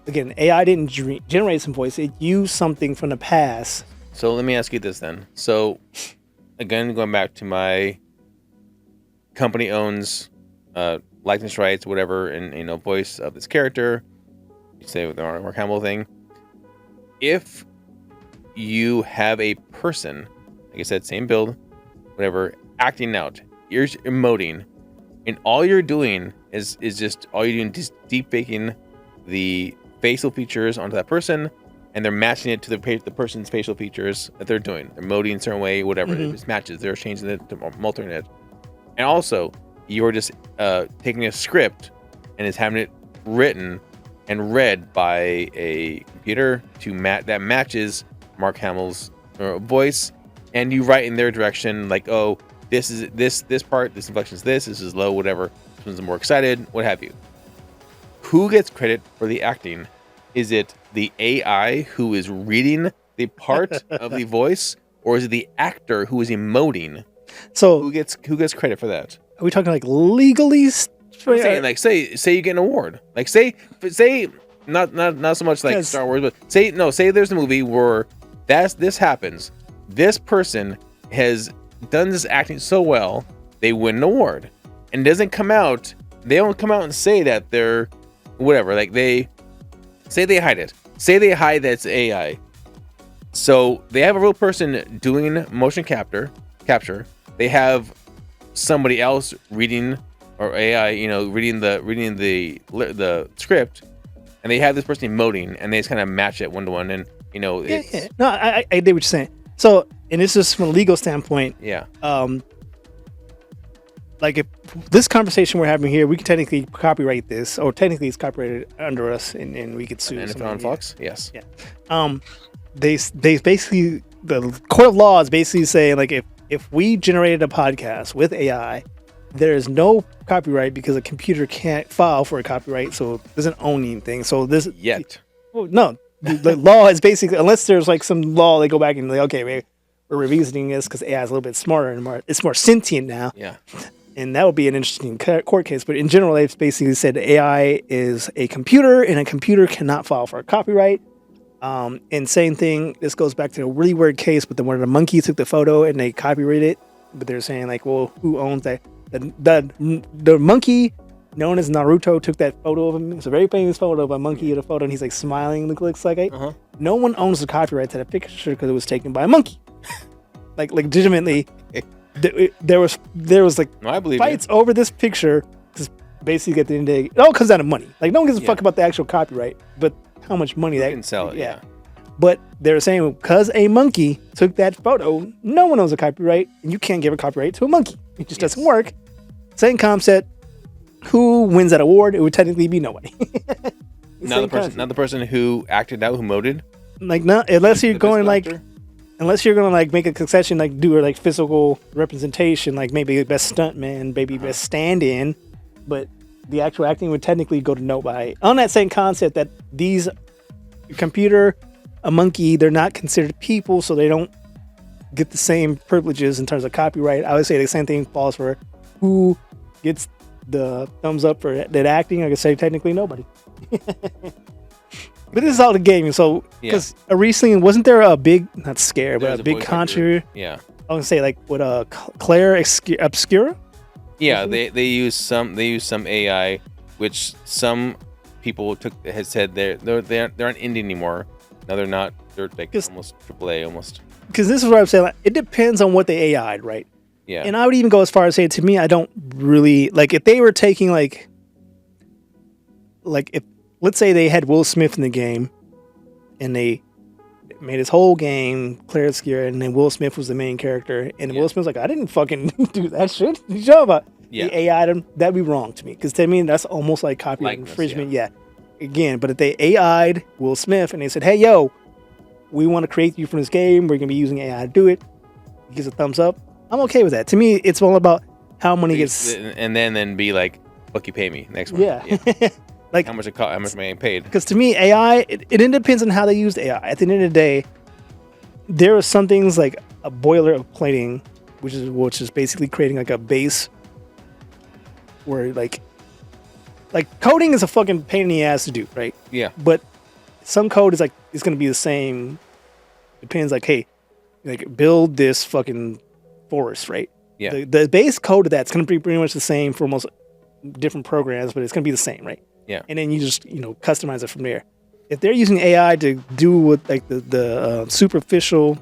[SPEAKER 3] again, AI didn't generate some voice. It used something from the past.
[SPEAKER 2] So let me ask you this then. So again, going back to my company owns likeness rights, whatever, and voice of this character. You say with the Mark Hamill thing. If you have a person, like I said, same build, whatever, acting out, you're emoting, and all you're doing is just deepfaking the facial features onto that person, and they're matching it to the person's facial features that they're doing. They're emoting a certain way, whatever. It just matches. They're changing it, altering it. And also, you're just taking a script and is having it written and read by a computer that matches Mark Hamill's voice, and you write in their direction, like, oh, this is this part, this inflection is this is low, whatever. someone's more excited, what have you. Who gets credit for the acting? Is it the AI who is reading the part of the voice, or is it the actor who is emoting?
[SPEAKER 3] So
[SPEAKER 2] who gets credit for that?
[SPEAKER 3] Are we talking like legally?
[SPEAKER 2] I'm saying, like, say you get an award. Like say not so much like Star Wars, but say there's a movie where this happens. This person has done this acting so well, they win an award. And it doesn't come out, they don't come out and say that they're whatever. Like they say they hide it. Say they hide that it's AI. So they have a real person doing motion capture. They have somebody else reading, or AI, reading the script, and they have this person emoting, and they just kind of match it 1-to-1, and it's...
[SPEAKER 3] Yeah. No, I get what you're saying. So, and this is from a legal standpoint.
[SPEAKER 2] Yeah.
[SPEAKER 3] Like if this conversation we're having here, we can technically copyright this, or technically it's copyrighted under us, and we could sue.
[SPEAKER 2] And if it's on Fox, yes.
[SPEAKER 3] Yeah. They basically, the court of law is basically saying, like, if we generated a podcast with AI, there is no copyright because a computer can't file for a copyright, so it doesn't own anything. So this
[SPEAKER 2] yet.
[SPEAKER 3] Well, no, the law is basically, unless there's like some law, they go back and like, okay, we're revisiting this because AI is a little bit smarter and it's more sentient now.
[SPEAKER 2] Yeah.
[SPEAKER 3] And that would be an interesting court case. But in general, they've basically said AI is a computer, and a computer cannot file for a copyright. And same thing, this goes back to a really weird case, but where the monkey took the photo and they copyrighted it. But they're saying, like, well, who owns that? The monkey known as Naruto took that photo of him. It's a very famous photo of a monkey in a photo, and he's like smiling. Looks like it.
[SPEAKER 2] Uh-huh.
[SPEAKER 3] No one owns the copyright to that picture because it was taken by a monkey. like legitimately, there was like fights over this picture. Because basically, at the end of the day, it all comes down to money. Like no one gives a fuck about the actual copyright, but how much money that
[SPEAKER 2] can sell it. Yeah.
[SPEAKER 3] But they're saying because a monkey took that photo, no one owns a copyright, and you can't give a copyright to a monkey. It just doesn't work. Same concept. Who wins that award? It would technically be nobody.
[SPEAKER 2] Not the person who acted out, who moded.
[SPEAKER 3] Like not unless you're going like make a concession, like do a like physical representation, like maybe best stuntman, maybe best stand-in, but the actual acting would technically go to nobody. On that same concept that these computer, a monkey, they're not considered people, so they don't get the same privileges in terms of copyright. I would say the same thing falls for who gets the thumbs up for that acting. I could say technically nobody. But this is all the gaming. So because recently wasn't there a big but a big controversy?
[SPEAKER 2] Yeah,
[SPEAKER 3] I was gonna say like with Claire Obscura.
[SPEAKER 2] Yeah, they use some AI, which some people had said they aren't indie anymore. No, they're not. They're like almost AAA almost. Because
[SPEAKER 3] this is what I'm saying. Like, it depends on what they AI'd, right?
[SPEAKER 2] Yeah.
[SPEAKER 3] And I would even go as far as saying, to me, I don't really like if they were taking like if let's say they had Will Smith in the game, and they made his whole game Claire Obscura, and then Will Smith was the main character, and Will Smith's like, I didn't fucking do that shit. You know about the AI them? That'd be wrong to me, because to me that's almost like copyright infringement. Yeah. Again, but if they AI'd Will Smith and they said, hey, yo, we want to create you from this game, we're gonna be using AI to do it, he gives a thumbs up, I'm okay with that. To me, it's all about how money gets,
[SPEAKER 2] and then be like, fuck you, pay me next one.
[SPEAKER 3] Yeah. Like
[SPEAKER 2] how much am I getting paid?
[SPEAKER 3] Because to me, AI, it depends on how they use AI. At the end of the day, there are some things like a boiler of plating, which is basically creating like a base where like coding is a fucking pain in the ass to do, right?
[SPEAKER 2] Yeah.
[SPEAKER 3] But some code is like it's gonna be the same. Depends, like, hey, like build this fucking forest, right?
[SPEAKER 2] Yeah.
[SPEAKER 3] The base code of that's gonna be pretty much the same for most different programs, but it's gonna be the same, right?
[SPEAKER 2] Yeah.
[SPEAKER 3] And then you just customize it from there. If they're using AI to do what like the superficial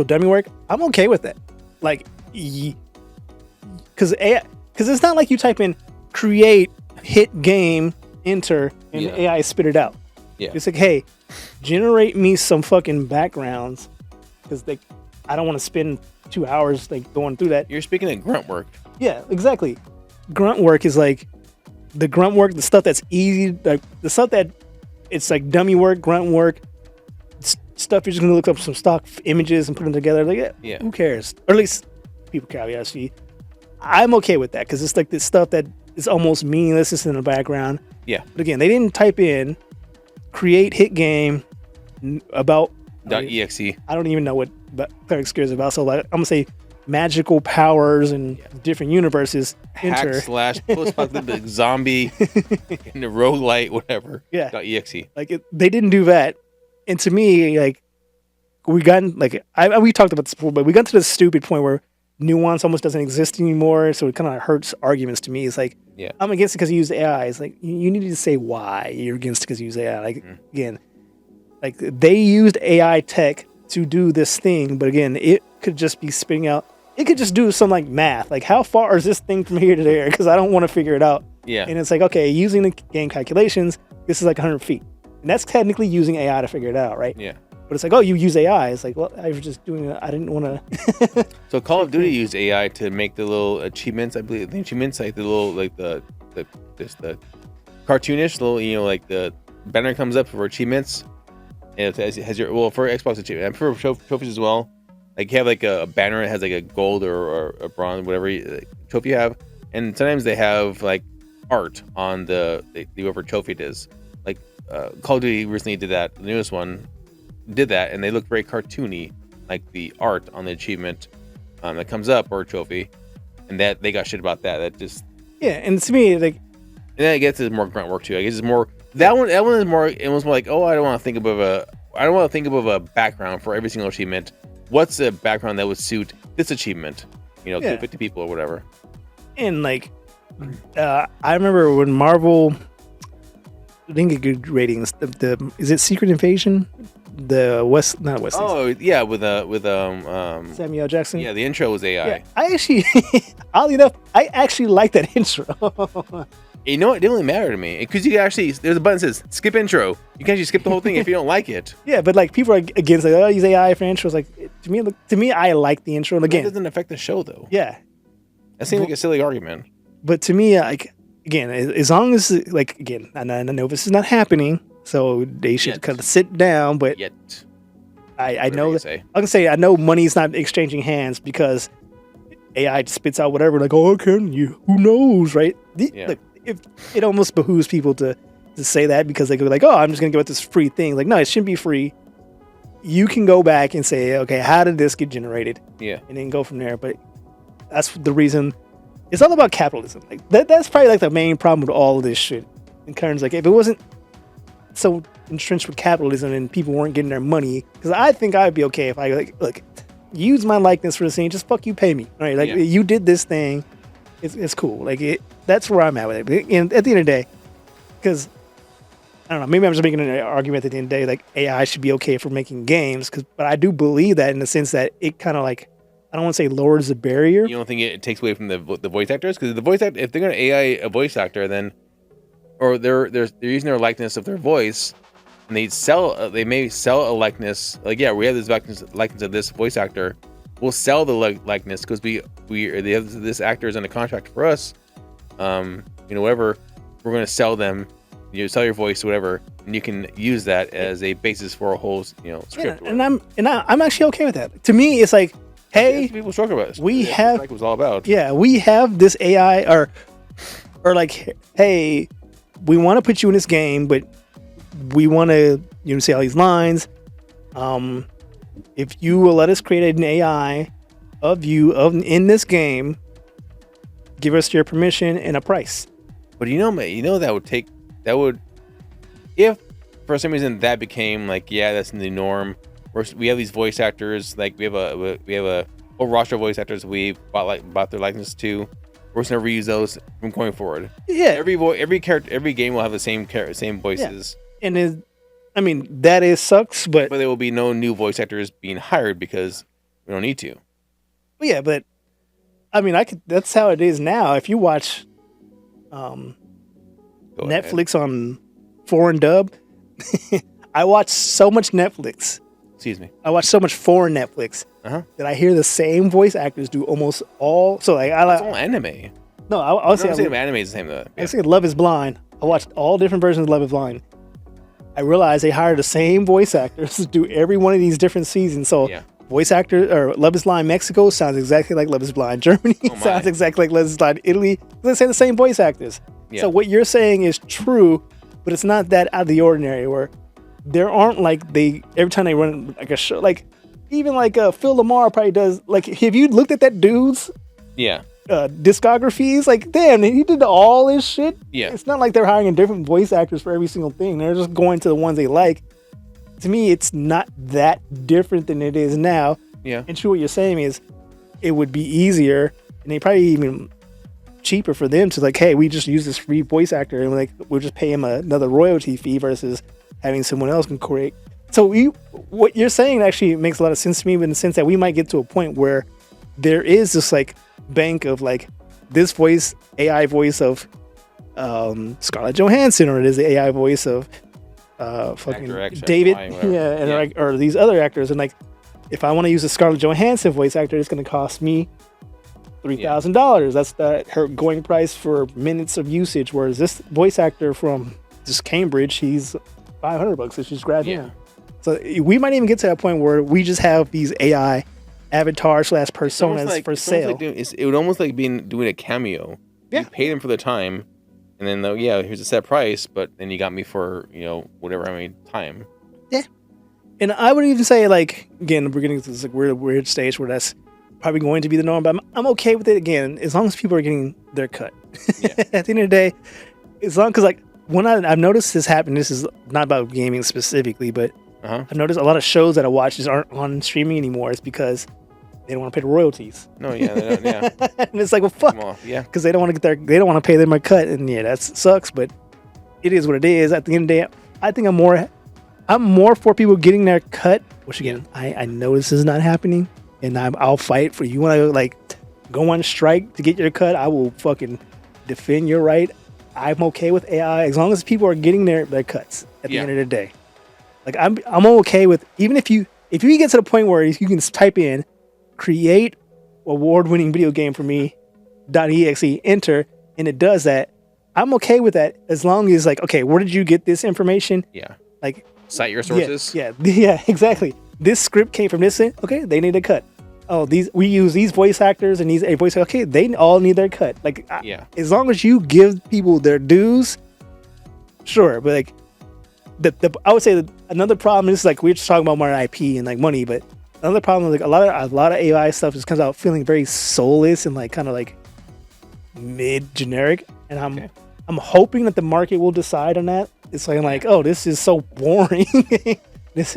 [SPEAKER 3] dummy work, I'm okay with that. Like, because it's not like you type in create hit game enter and AI spit it out.
[SPEAKER 2] Yeah.
[SPEAKER 3] It's like, hey, generate me some fucking backgrounds, because I don't want to spend 2 hours like going through that.
[SPEAKER 2] You're speaking of grunt work.
[SPEAKER 3] Yeah, exactly. Grunt work is like the grunt work, the stuff that's easy, like the stuff that it's like dummy work, grunt work, stuff you're just gonna look up some stock images and put them together. Like, who cares? Or at least people care, obviously. I'm okay with that because it's like this stuff that is almost meaningless just in the background.
[SPEAKER 2] Yeah.
[SPEAKER 3] But again, they didn't type in create hit game about
[SPEAKER 2] .exe.
[SPEAKER 3] I don't even know what Cleric Scare is about. So like, I'm gonna say magical powers and different universes.
[SPEAKER 2] Hack / post-apocalyptic zombie in the roguelite, whatever.
[SPEAKER 3] Yeah.
[SPEAKER 2] .exe.
[SPEAKER 3] Like they didn't do that, and to me, like we talked about this before, but we got to this stupid point where nuance almost doesn't exist anymore. So it kind of hurts arguments to me. It's like I'm against it because you use AI. It's like you need to say why you're against it because you use AI. Like again, like they used AI tech to do this thing, but again, it could just be spitting out. It could just do some like math, like how far is this thing from here to there? Because I don't want to figure it out.
[SPEAKER 2] Yeah.
[SPEAKER 3] And it's like, okay, using the game calculations, this is like 100 feet, and that's technically using AI to figure it out, right?
[SPEAKER 2] Yeah.
[SPEAKER 3] But it's like, oh, you use AI. It's like, well, I was just doing it. I didn't want to.
[SPEAKER 2] So Call of Duty used AI to make the little achievements. I believe the achievements, like the little, like the cartoonish little, like the banner comes up for achievements, and it has your for Xbox achievement and for trophies as well. Like you have like a banner that has like a gold or a bronze, whatever trophy you have, and sometimes they have like art on the whatever trophy it is. Like Call of Duty recently did that. The newest one did that, and they look very cartoony, like the art on the achievement that comes up or a trophy, and that they got shit about that. That just
[SPEAKER 3] and to me, like,
[SPEAKER 2] and then I guess it's more grunt work too. I guess it's more that one is more. It was more like, oh, I don't want to think of a background for every single achievement. What's a background that would suit this achievement? Kill 50 people or whatever.
[SPEAKER 3] And like, I remember when Marvel didn't get good ratings. The is it Secret Invasion? Not West.
[SPEAKER 2] Oh yeah, with
[SPEAKER 3] Samuel Jackson.
[SPEAKER 2] Yeah, the intro was AI.
[SPEAKER 3] Yeah, I actually, oddly enough, I actually like that intro.
[SPEAKER 2] You know, it didn't really matter to me because you can actually there's a button that says skip intro. You can actually skip the whole thing if you don't like it.
[SPEAKER 3] Yeah, but like people are against like, oh, use AI for intros. Like to me, I like the intro. And again,
[SPEAKER 2] it doesn't affect the show though.
[SPEAKER 3] Yeah,
[SPEAKER 2] that seems like a silly argument.
[SPEAKER 3] But to me, like again, as long as like again, I know this is not happening. So they should kind of sit down, but I know that I can say I know money's not exchanging hands because AI spits out whatever. Like, oh, can you? Who knows, right? Look, if it almost behooves people to say that because they go like, oh, I'm just gonna give it this free thing. Like, no, it shouldn't be free. You can go back and say, okay, how did this get generated?
[SPEAKER 2] Yeah, and
[SPEAKER 3] then go from there. But that's the reason. It's all about capitalism. Like that's probably like the main problem with all of this shit. In terms like if it wasn't so entrenched with capitalism and people weren't getting their money, because I think I'd be okay if I like look use my likeness for the scene, just fuck you, pay me, right? Like you did this thing, it's cool. Like that's where I'm at with it. And at the end of the day, because I don't know, maybe I'm just making an argument at the end of the day, like AI should be okay for making games, but I do believe that in the sense that it kind of like I don't want to say lowers the barrier.
[SPEAKER 2] You don't think it takes away from the voice actors? Because the voice actor, if they're going to AI a voice actor, then or they're using their likeness of their voice, and they may sell a likeness. Like, yeah, we have this likeness of this voice actor. We'll sell the likeness because this actor is on a contract for us. Whatever, we're going to sell them. You sell your voice, whatever, and you can use that as a basis for a whole, script.
[SPEAKER 3] Yeah, and I'm actually okay with that. To me, it's like, hey,
[SPEAKER 2] people talk about it.
[SPEAKER 3] We have
[SPEAKER 2] it was all about.
[SPEAKER 3] Yeah, we have this AI, or like, hey, we want to put you in this game, but we want to say all these lines. If you will let us create an AI of you in this game, give us your permission and a price.
[SPEAKER 2] But that would if for some reason that became like, yeah, that's the norm. We have these voice actors, like we have a whole roster of voice actors we bought their likeness to. We're just gonna reuse those from going forward.
[SPEAKER 3] Yeah,
[SPEAKER 2] every character, every game will have the same voices.
[SPEAKER 3] Yeah. And that sucks, but
[SPEAKER 2] there will be no new voice actors being hired because we don't need to.
[SPEAKER 3] Yeah, but that's how it is now. If you watch Netflix on foreign dub, I watch so much Netflix.
[SPEAKER 2] Excuse me.
[SPEAKER 3] I watch so much foreign Netflix that I hear the same voice actors do almost all. So like
[SPEAKER 2] it's all anime.
[SPEAKER 3] No, I'll say
[SPEAKER 2] anime is the same though.
[SPEAKER 3] I say Love Is Blind. I watched all different versions of Love Is Blind. I realized they hired the same voice actors to do every one of these different seasons. So voice actor or Love is Blind Mexico sounds exactly like Love is Blind Germany. Sounds exactly like Love is Blind Italy. They say the same voice actors. Yeah. So what you're saying is true, but it's not that out of the ordinary. Where there aren't like every time they run like a show, like even like Phil Lamar probably does. Like, have you looked at that dude's discography? It's like, damn, he did all this shit.
[SPEAKER 2] Yeah,
[SPEAKER 3] it's not like they're hiring different voice actors for every single thing. They're just going to the ones they like. To me, it's not that different than it is now.
[SPEAKER 2] Yeah.
[SPEAKER 3] And true, what you're saying is it would be easier and they probably even cheaper for them to like, hey, we just use this free voice actor and like we'll just pay him another royalty fee versus having someone else can create. So what you're saying actually makes a lot of sense to me in the sense that we might get to a point where there is this like bank of like this voice, AI voice of Scarlett Johansson, or it is the AI voice of fucking
[SPEAKER 2] X,
[SPEAKER 3] David,
[SPEAKER 2] Y,
[SPEAKER 3] or these other actors, and like if I want to use a Scarlett Johansson voice actor, it's going to cost me $3,000. That's her going price for minutes of usage. Whereas this voice actor from just Cambridge, he's $500 so she's grabbed him. So we might even get to that point where we just have these AI avatars / personas for sale.
[SPEAKER 2] It would almost like doing a cameo.
[SPEAKER 3] Yeah.
[SPEAKER 2] You pay them for the time. And then, here's a set price, but then you got me for, whatever time.
[SPEAKER 3] Yeah. And I would even say, like, again, we're getting to this like, weird stage where that's probably going to be the norm, but I'm okay with it, again, as long as people are getting their cut. Yeah. At the end of the day, as long as, like, when I've noticed this happen, this is not about gaming specifically, but I've noticed a lot of shows that I watch just aren't on streaming anymore. It's because they don't want to pay the royalties.
[SPEAKER 2] No, they don't,
[SPEAKER 3] and it's like, well, fuck. Because they don't want to they don't want to pay them a cut, and that sucks. But it is what it is. At the end of the day, I think I'm more for people getting their cut. Which again, I know this is not happening, and I'll fight for you. Want to like go on strike to get your cut? I will fucking defend your right. I'm okay with AI as long as people are getting their cuts at the end of the day. Like I'm okay with, even if you get to the point where you can type in create award-winning video game for me .exe, enter, and it does that. I'm okay with that as long as like, okay, where did you get this information?
[SPEAKER 2] Yeah.
[SPEAKER 3] Like
[SPEAKER 2] cite your sources.
[SPEAKER 3] Yeah, exactly. This script came from this. Okay, they need a cut. Oh, we use these voice actors and these voice. Okay, they all need their cut. Like, as long as you give people their dues, sure. But like, I would say that another problem is like we're just talking about more IP and like money, but another problem is like a lot of AI stuff just comes out feeling very soulless and like kind of like mid generic, and I'm hoping that the market will decide on that. It's like oh, this is so boring.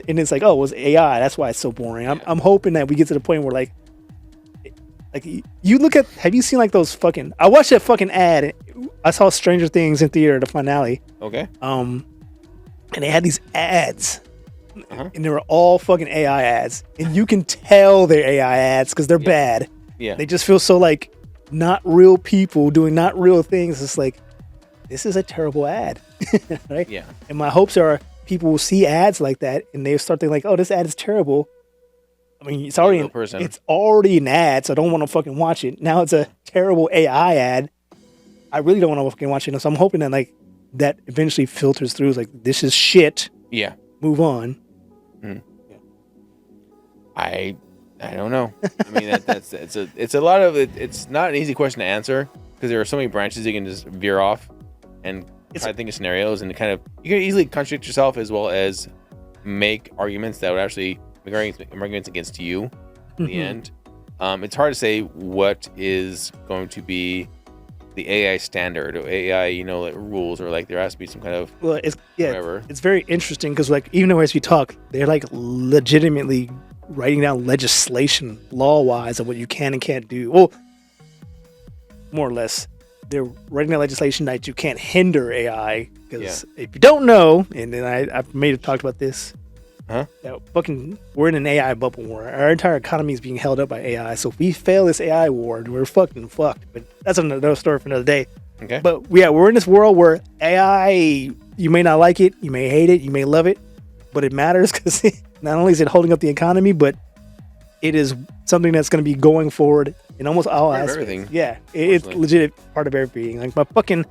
[SPEAKER 3] And it's like, oh, it was AI. That's why it's so boring. I'm hoping that we get to the point where like you look at, have you seen like those fucking, I watched that fucking ad. I saw Stranger Things in theater, the finale.
[SPEAKER 2] Okay.
[SPEAKER 3] And they had these ads. And they were all fucking AI ads. And you can tell they're AI ads because they're bad.
[SPEAKER 2] Yeah.
[SPEAKER 3] They just feel so like not real people doing not real things. It's like, this is a terrible ad. Right?
[SPEAKER 2] Yeah.
[SPEAKER 3] And my hopes are people will see ads like that and they start thinking like, oh, this ad is terrible. I mean, it's already an ad, so I don't want to fucking watch it. Now it's a terrible AI ad. I really don't want to fucking watch it. So I'm hoping that like that eventually filters through. It's like, this is shit.
[SPEAKER 2] Yeah.
[SPEAKER 3] Move on.
[SPEAKER 2] Mm. Yeah. I don't know. I mean, it's a lot of it. It's not an easy question to answer because there are so many branches you can just veer off and try to think of scenarios, and you can easily contradict yourself as well as make arguments that would actually make arguments against you in the end. It's hard to say what is going to be the AI standard or AI, like rules, or like there has to be some kind of whatever. It's
[SPEAKER 3] very interesting because like even though as we talk, they're like legitimately writing down legislation law-wise of what you can and can't do. Well, more or less. They're writing down legislation that you can't hinder AI because if you don't know, and then I may have talked about this, that we're in an AI bubble war. Our entire economy is being held up by AI. So if we fail this AI war, we're fucking fucked. But that's another story for another day.
[SPEAKER 2] Okay.
[SPEAKER 3] But we're in this world where AI, you may not like it, you may hate it, you may love it, but it matters because not only is it holding up the economy, but it is something that's going to be going forward in almost all aspects.
[SPEAKER 2] Everything.
[SPEAKER 3] Yeah, it's legit part of everything. Like my fucking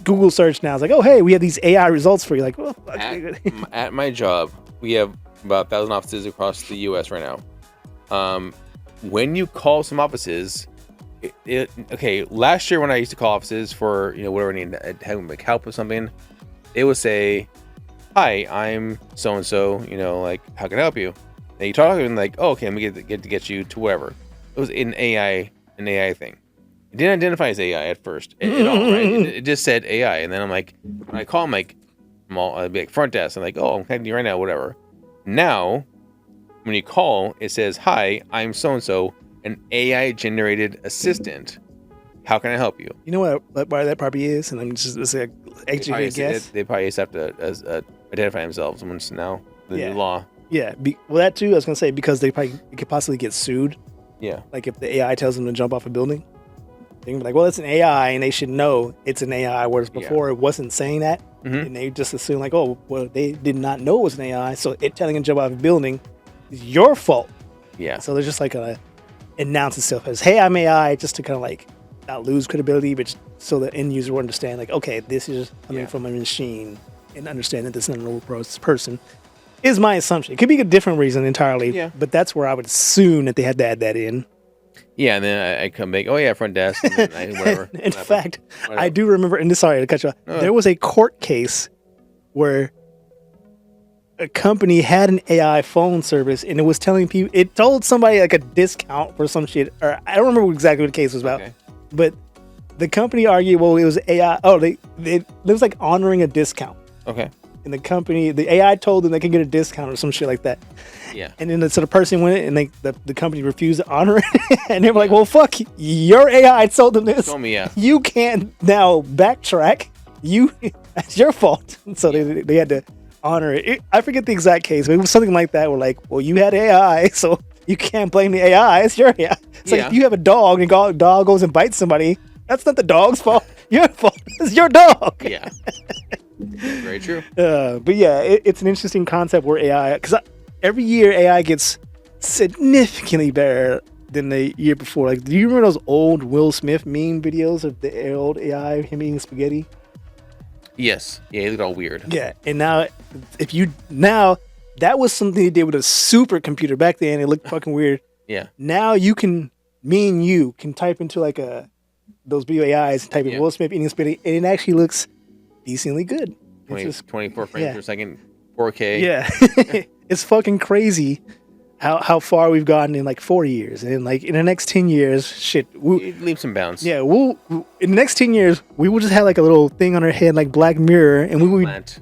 [SPEAKER 3] Google search now is like, oh hey, we have these AI results for you. Like, well,
[SPEAKER 2] at my job, we have about 1,000 offices across the U.S. right now. when you call some offices, okay, last year when I used to call offices for whatever I need, having like help with something, they would say, "Hi, I'm so and so. Like how can I help you?" And you talk to them like, "Oh, okay, let me get you to whatever." It was an AI thing. It didn't identify as AI at first at all, right? It just said AI, and then I'm like, when I call them, like, I'd be like front desk. I'm like, "Oh, I'm connecting you right now, whatever." Now, when you call, it says, "Hi, I'm so and so, an AI generated assistant. How can I help you?"
[SPEAKER 3] You know why that probably is, and I'm just like educated guess.
[SPEAKER 2] They probably just have to identify themselves once now the new law.
[SPEAKER 3] Yeah, well, that too. I was gonna say because they could possibly get sued.
[SPEAKER 2] Yeah,
[SPEAKER 3] like if the AI tells them to jump off a building, they can be like, "Well, it's an AI, and they should know it's an AI." Whereas before it wasn't saying that, and they just assume like, "Oh, well, they did not know it was an AI, so it telling them to jump off a building is your fault."
[SPEAKER 2] Yeah.
[SPEAKER 3] So they're just like gonna announce itself as, "Hey, I'm AI," just to kind of like not lose credibility, but so the end user will understand like, okay, this is coming from a machine, and understand that this is not a real person. Is my assumption. It could be a different reason entirely, but that's where I would assume that they had to add that in.
[SPEAKER 2] Yeah, and then I come back, "Oh yeah, front desk," and then whatever.
[SPEAKER 3] In fact, I do remember, and sorry to cut you off, there was a court case where a company had an AI phone service, and it was telling people, it told somebody like a discount for some shit, or I don't remember exactly what the case was about, but the company argued, well, it was AI. Oh, it was like honoring a discount.
[SPEAKER 2] Okay.
[SPEAKER 3] And the AI told them they could get a discount or some shit like that.
[SPEAKER 2] Yeah.
[SPEAKER 3] And then so the person went and the company refused to honor it. And they were like, "Well, fuck, your AI told them this.
[SPEAKER 2] Told me, yeah.
[SPEAKER 3] You can't now backtrack. That's your fault." So they had to honor it. I forget the exact case, but it was something like that. Where like, "Well, you had AI, so you can't blame the AI. It's your AI." It's like if you have a dog and dog goes and bites somebody, that's not the dog's fault. Your fault. It's your dog.
[SPEAKER 2] Yeah. Very true.
[SPEAKER 3] But yeah, it's an interesting concept where AI, because every year AI gets significantly better than the year before. Like, do you remember those old Will Smith meme videos of the old AI him eating spaghetti?
[SPEAKER 2] Yes. Yeah, he looked all weird.
[SPEAKER 3] Yeah, and now that was something they did with a supercomputer back then. It looked fucking weird.
[SPEAKER 2] Yeah.
[SPEAKER 3] Now me and you can type into like those video AIs and type in Will Smith eating spaghetti, and it actually looks decently good.
[SPEAKER 2] 24 frames per second, 4K.
[SPEAKER 3] Yeah. It's fucking crazy how far we've gotten in like 4 years. And like in the next 10 years, shit.
[SPEAKER 2] Leaps and bounds.
[SPEAKER 3] Yeah, in the next 10 years, we will just have like a little thing on our head like Black Mirror, and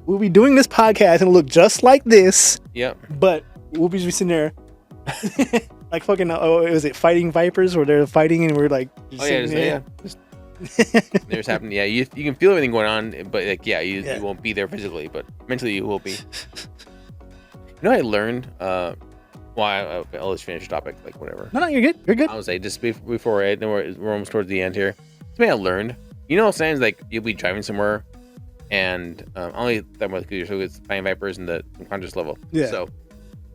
[SPEAKER 3] we'll be doing this podcast and it'll look just like this. Yep. But we'll be just sitting there like fucking, was it Fighting Vipers where they're fighting and we're like...
[SPEAKER 2] There's happening. Yeah, you can feel everything going on, but like, you won't be there physically, but mentally you will be. I learned. I'll just finish the topic. Like whatever.
[SPEAKER 3] No, you're good. You're good.
[SPEAKER 2] I was like just before we're almost towards the end here. Something I learned. Sometimes like you'll be driving somewhere, and only that much because it's Fighting Vipers and the conscious level. Yeah. So,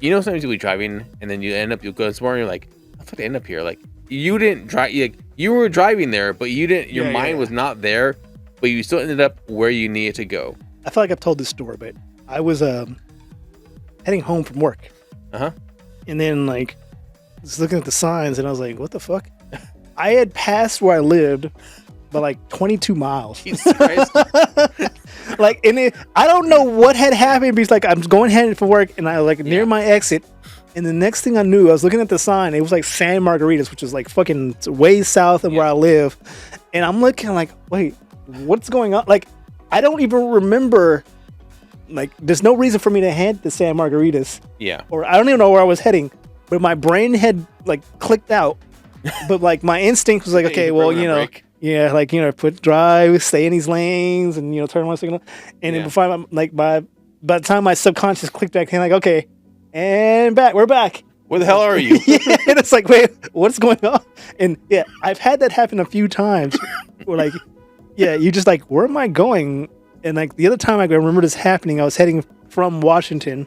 [SPEAKER 2] sometimes you'll be driving, and then you'll go somewhere, and you're like, how the fuck did I end up here? Like. You didn't drive. You were driving there, but you didn't. Your mind was not there, but you still ended up where you needed to go.
[SPEAKER 3] I feel like I've told this story, but I was heading home from work. And then like, just looking at the signs, and I was like, "What the fuck?" I had passed where I lived by like 22 miles. Jesus Christ. Like, I don't know what had happened because like I'm going headed for work, and I like near my exit. And the next thing I knew, I was looking at the sign. It was like San Margaritas, which is like fucking way south of where I live. And I'm looking like, wait, what's going on? Like, I don't even remember. Like, there's no reason for me to head to San Margaritas. Yeah. Or I don't even know where I was heading. But my brain had like clicked out. But like my instinct was like, okay, well, drive, stay in these lanes, and turn my signal. And then before by the time my subconscious clicked back in, like, okay. And we're back.
[SPEAKER 2] Where the hell are you?
[SPEAKER 3] And it's like, wait, what's going on? And I've had that happen a few times. Where like, you just like, where am I going? And like the other time I remember this happening, I was heading from Washington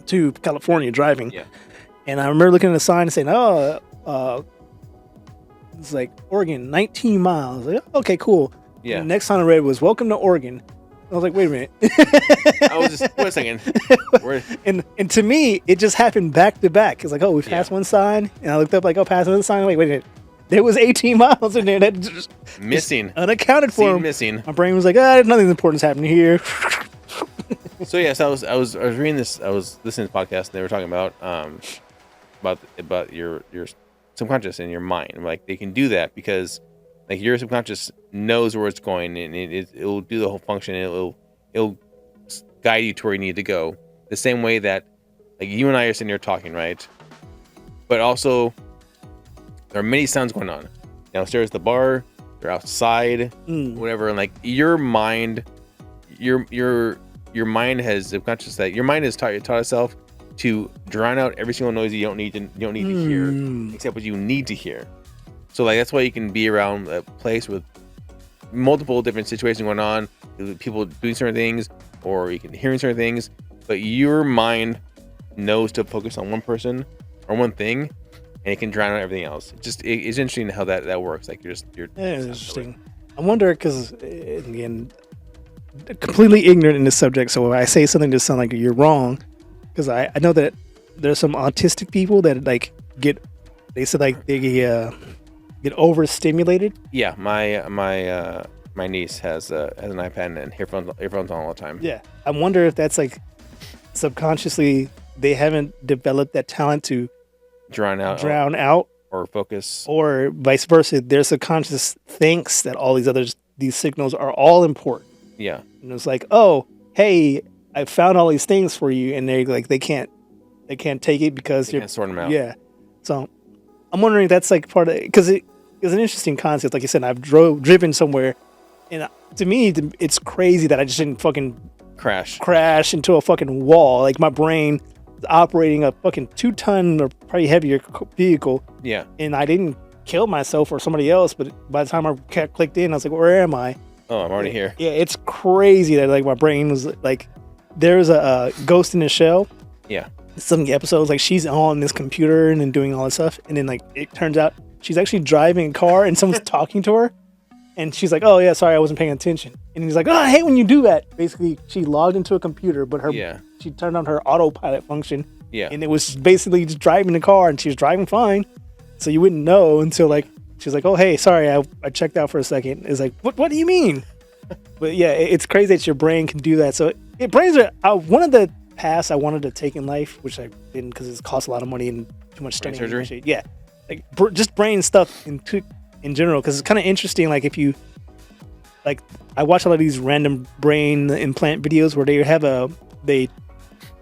[SPEAKER 3] to California driving. Yeah. And I remember looking at the sign and saying, it's like Oregon, 19 miles. Like, okay, cool. Yeah. And the next sign I read was, "Welcome to Oregon." I was like, wait a minute.
[SPEAKER 2] I was just, wait a second.
[SPEAKER 3] And to me, it just happened back to back. It's like, oh, we passed one sign, and I looked up like, oh, passed another sign. Wait a minute. There was 18 miles in there that just
[SPEAKER 2] missing,
[SPEAKER 3] unaccounted for.
[SPEAKER 2] Missing.
[SPEAKER 3] My brain was like, nothing important's happening here.
[SPEAKER 2] So yes, I was reading this. I was listening to this podcast, and they were talking about your subconscious and your mind. Like they can do that because like your subconscious knows where it's going, and it'll do the whole function. And it'll guide you to where you need to go. The same way that like you and I are sitting here talking, right? But also there are many sounds going on downstairs at the bar. They're outside, whatever. And like your mind, your mind has subconscious that your mind has taught itself to drown out every single noise you don't need to hear, except what you need to hear. So like that's why you can be around a place with multiple different situations going on, people doing certain things, or you can hearing certain things, but your mind knows to focus on one person or one thing, and it can drown out everything else. It's interesting how that works. Like you're
[SPEAKER 3] interesting. I wonder because again, completely ignorant in this subject, so if I say something to sound like you're wrong, because I know that there's some autistic people that like get overstimulated.
[SPEAKER 2] Yeah, my niece has an iPad and earphones on all the time.
[SPEAKER 3] Yeah, I wonder if that's like subconsciously they haven't developed that talent to drown out
[SPEAKER 2] or focus,
[SPEAKER 3] or vice versa. Their subconscious thinks that all these signals are all important.
[SPEAKER 2] Yeah,
[SPEAKER 3] and it's like, oh, hey, I found all these things for you, and they can't take it because
[SPEAKER 2] you can't sort them out.
[SPEAKER 3] Yeah, so I'm wondering if that's like part of it, because it is an interesting concept. Like you said, I've driven somewhere, and to me, it's crazy that I just didn't fucking crash into a fucking wall. Like my brain is operating a fucking 2-ton or probably heavier vehicle.
[SPEAKER 2] Yeah,
[SPEAKER 3] and I didn't kill myself or somebody else, but by the time I clicked in, I was like, where am I?
[SPEAKER 2] Oh, I'm already here.
[SPEAKER 3] Yeah, it's crazy that like my brain was like, there's a Ghost in the Shell.
[SPEAKER 2] Yeah.
[SPEAKER 3] Some episodes like she's on this computer and then doing all this stuff, and then like it turns out she's actually driving a car and someone's talking to her, and she's like, "Oh yeah, sorry, I wasn't paying attention." And he's like, "Oh, I hate when you do that." Basically, she logged into a computer, but she turned on her autopilot function.
[SPEAKER 2] Yeah.
[SPEAKER 3] And it was basically just driving the car, and she was driving fine, so you wouldn't know until like she's like, "Oh hey, sorry, I checked out for a second." It's like, what do you mean? But yeah, it's crazy that your brain can do that. So brains are one of the paths I wanted to take in life, which I didn't because it costs a lot of money and too much studying.
[SPEAKER 2] Brain surgery?
[SPEAKER 3] Yeah, like just brain stuff in general, because it's kind of interesting. Like if you like, I watch a lot of these random brain implant videos where they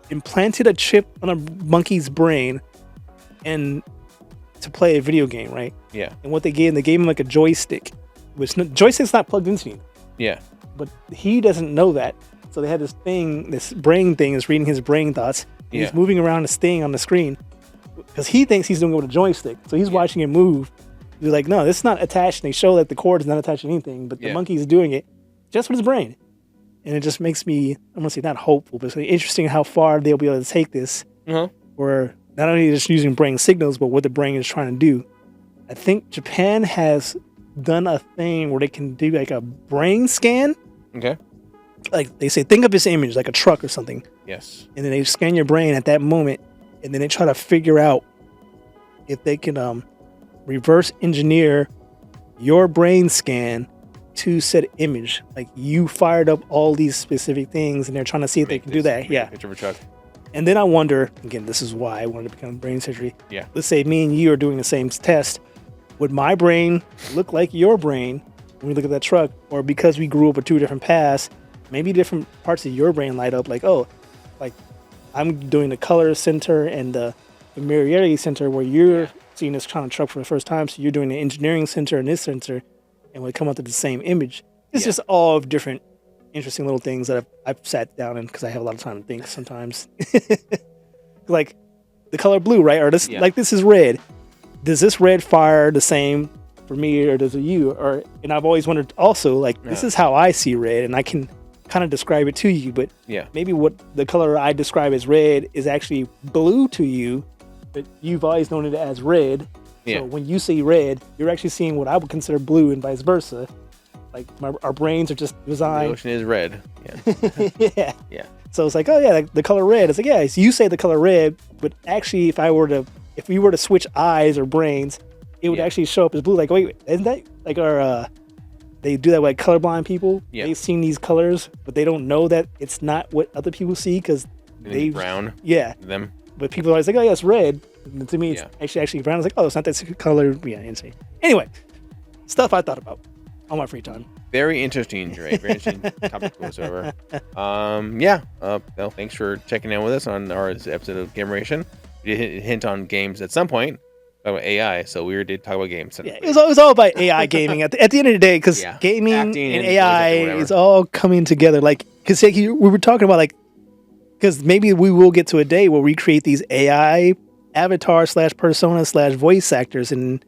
[SPEAKER 3] implanted a chip on a monkey's brain and to play a video game, right?
[SPEAKER 2] Yeah.
[SPEAKER 3] And what they gave him like a joystick, which joystick's not plugged into you.
[SPEAKER 2] Yeah.
[SPEAKER 3] But he doesn't know that. So they had this brain thing is reading his brain thoughts. Yeah. He's moving around this thing on the screen because he thinks he's doing it with a joystick. So he's watching it move. He's like, no, this is not attached. And they show that the cord is not attached to anything, but the monkey's doing it just with his brain. And it just makes me, I'm going to say not hopeful, but it's interesting how far they'll be able to take this. Where not only just using brain signals, but what the brain is trying to do. I think Japan has done a thing where they can do like a brain scan.
[SPEAKER 2] Okay.
[SPEAKER 3] Like they say, think of this image like a truck or something.
[SPEAKER 2] Yes. And
[SPEAKER 3] then they scan your brain at that moment, and then they try to figure out if they can reverse engineer your brain scan to said image. Like you fired up all these specific things, and they're trying to see if they can do that. Yeah.
[SPEAKER 2] Picture of a truck. And
[SPEAKER 3] then I wonder, again, this is why I wanted to become brain surgery.
[SPEAKER 2] Yeah.
[SPEAKER 3] Let's say me and you are doing the same test. Would my brain look like your brain when we look at that truck? Or because we grew up with two different paths, maybe different parts of your brain light up like, oh, like I'm doing the color center and the familiarity center where you're seeing this kind of truck for the first time. So you're doing the engineering center and this center, and we come up to the same image. It's just all different, interesting little things that I've sat down in because I have a lot of time to think sometimes. Like the color blue, right? Or this, like this is red. Does this red fire the same for me or does it you? And I've always wondered also, like, this is how I see red, and I can kind of describe it to you, but maybe what the color I describe as red is actually blue to you, but you've always known it as red. So when you see red, you're actually seeing what I would consider blue and vice versa. like our brains are just designed.
[SPEAKER 2] The ocean is red. Yeah.
[SPEAKER 3] Yeah.
[SPEAKER 2] Yeah.
[SPEAKER 3] So it's like, oh yeah, like the color red. It's like, yeah, so you say the color red, but actually, if we were to switch eyes or brains, it would actually show up as blue. Like, wait, isn't that like they do that with like colorblind people?
[SPEAKER 2] Yeah.
[SPEAKER 3] They've seen these colors, but they don't know that it's not what other people see because they
[SPEAKER 2] brown.
[SPEAKER 3] Yeah.
[SPEAKER 2] Them.
[SPEAKER 3] But people are always like, oh yeah, it's red. And to me, it's actually brown. I was like, oh, it's not that color. Yeah, insane. Anyway, stuff I thought about on my free time.
[SPEAKER 2] Very interesting, Dre. Very interesting topic whatsoever. Well, thanks for checking in with us on our episode of Gameoration. We did hint on games at some point about AI, so we did talk about games.
[SPEAKER 3] Yeah, it was all about AI gaming at the end of the day, because gaming and AI is all coming together. Like, because we were talking about like, because maybe we will get to a day where we create these AI avatar / persona / voice actors, and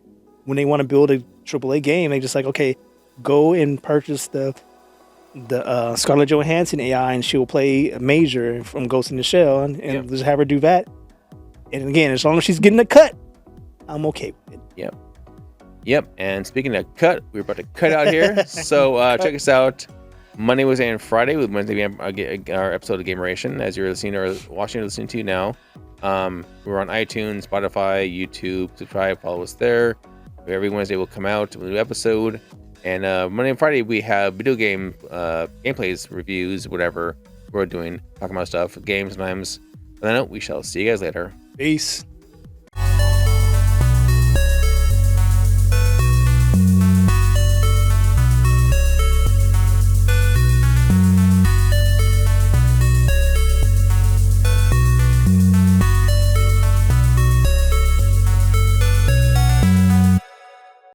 [SPEAKER 3] when they want to build a AAA game, they just like, okay, go and purchase the Scarlett Johansson AI, and she'll play a Major from Ghost in the Shell, and just have her do that. And again, as long as she's getting a cut, I'm okay with it.
[SPEAKER 2] Yep. And speaking of cut, we're about to cut out here. So check us out Monday, Wednesday, and Friday with Wednesday our episode of Gameoration, as you're listening or watching or listening to now. We're on iTunes, Spotify, YouTube. Subscribe, follow us there. Every Wednesday we'll come out with a new episode. And Monday and Friday we have video game gameplays, reviews, whatever we're doing, talking about stuff, games, sometimes. And then we shall see you guys later.
[SPEAKER 3] Peace.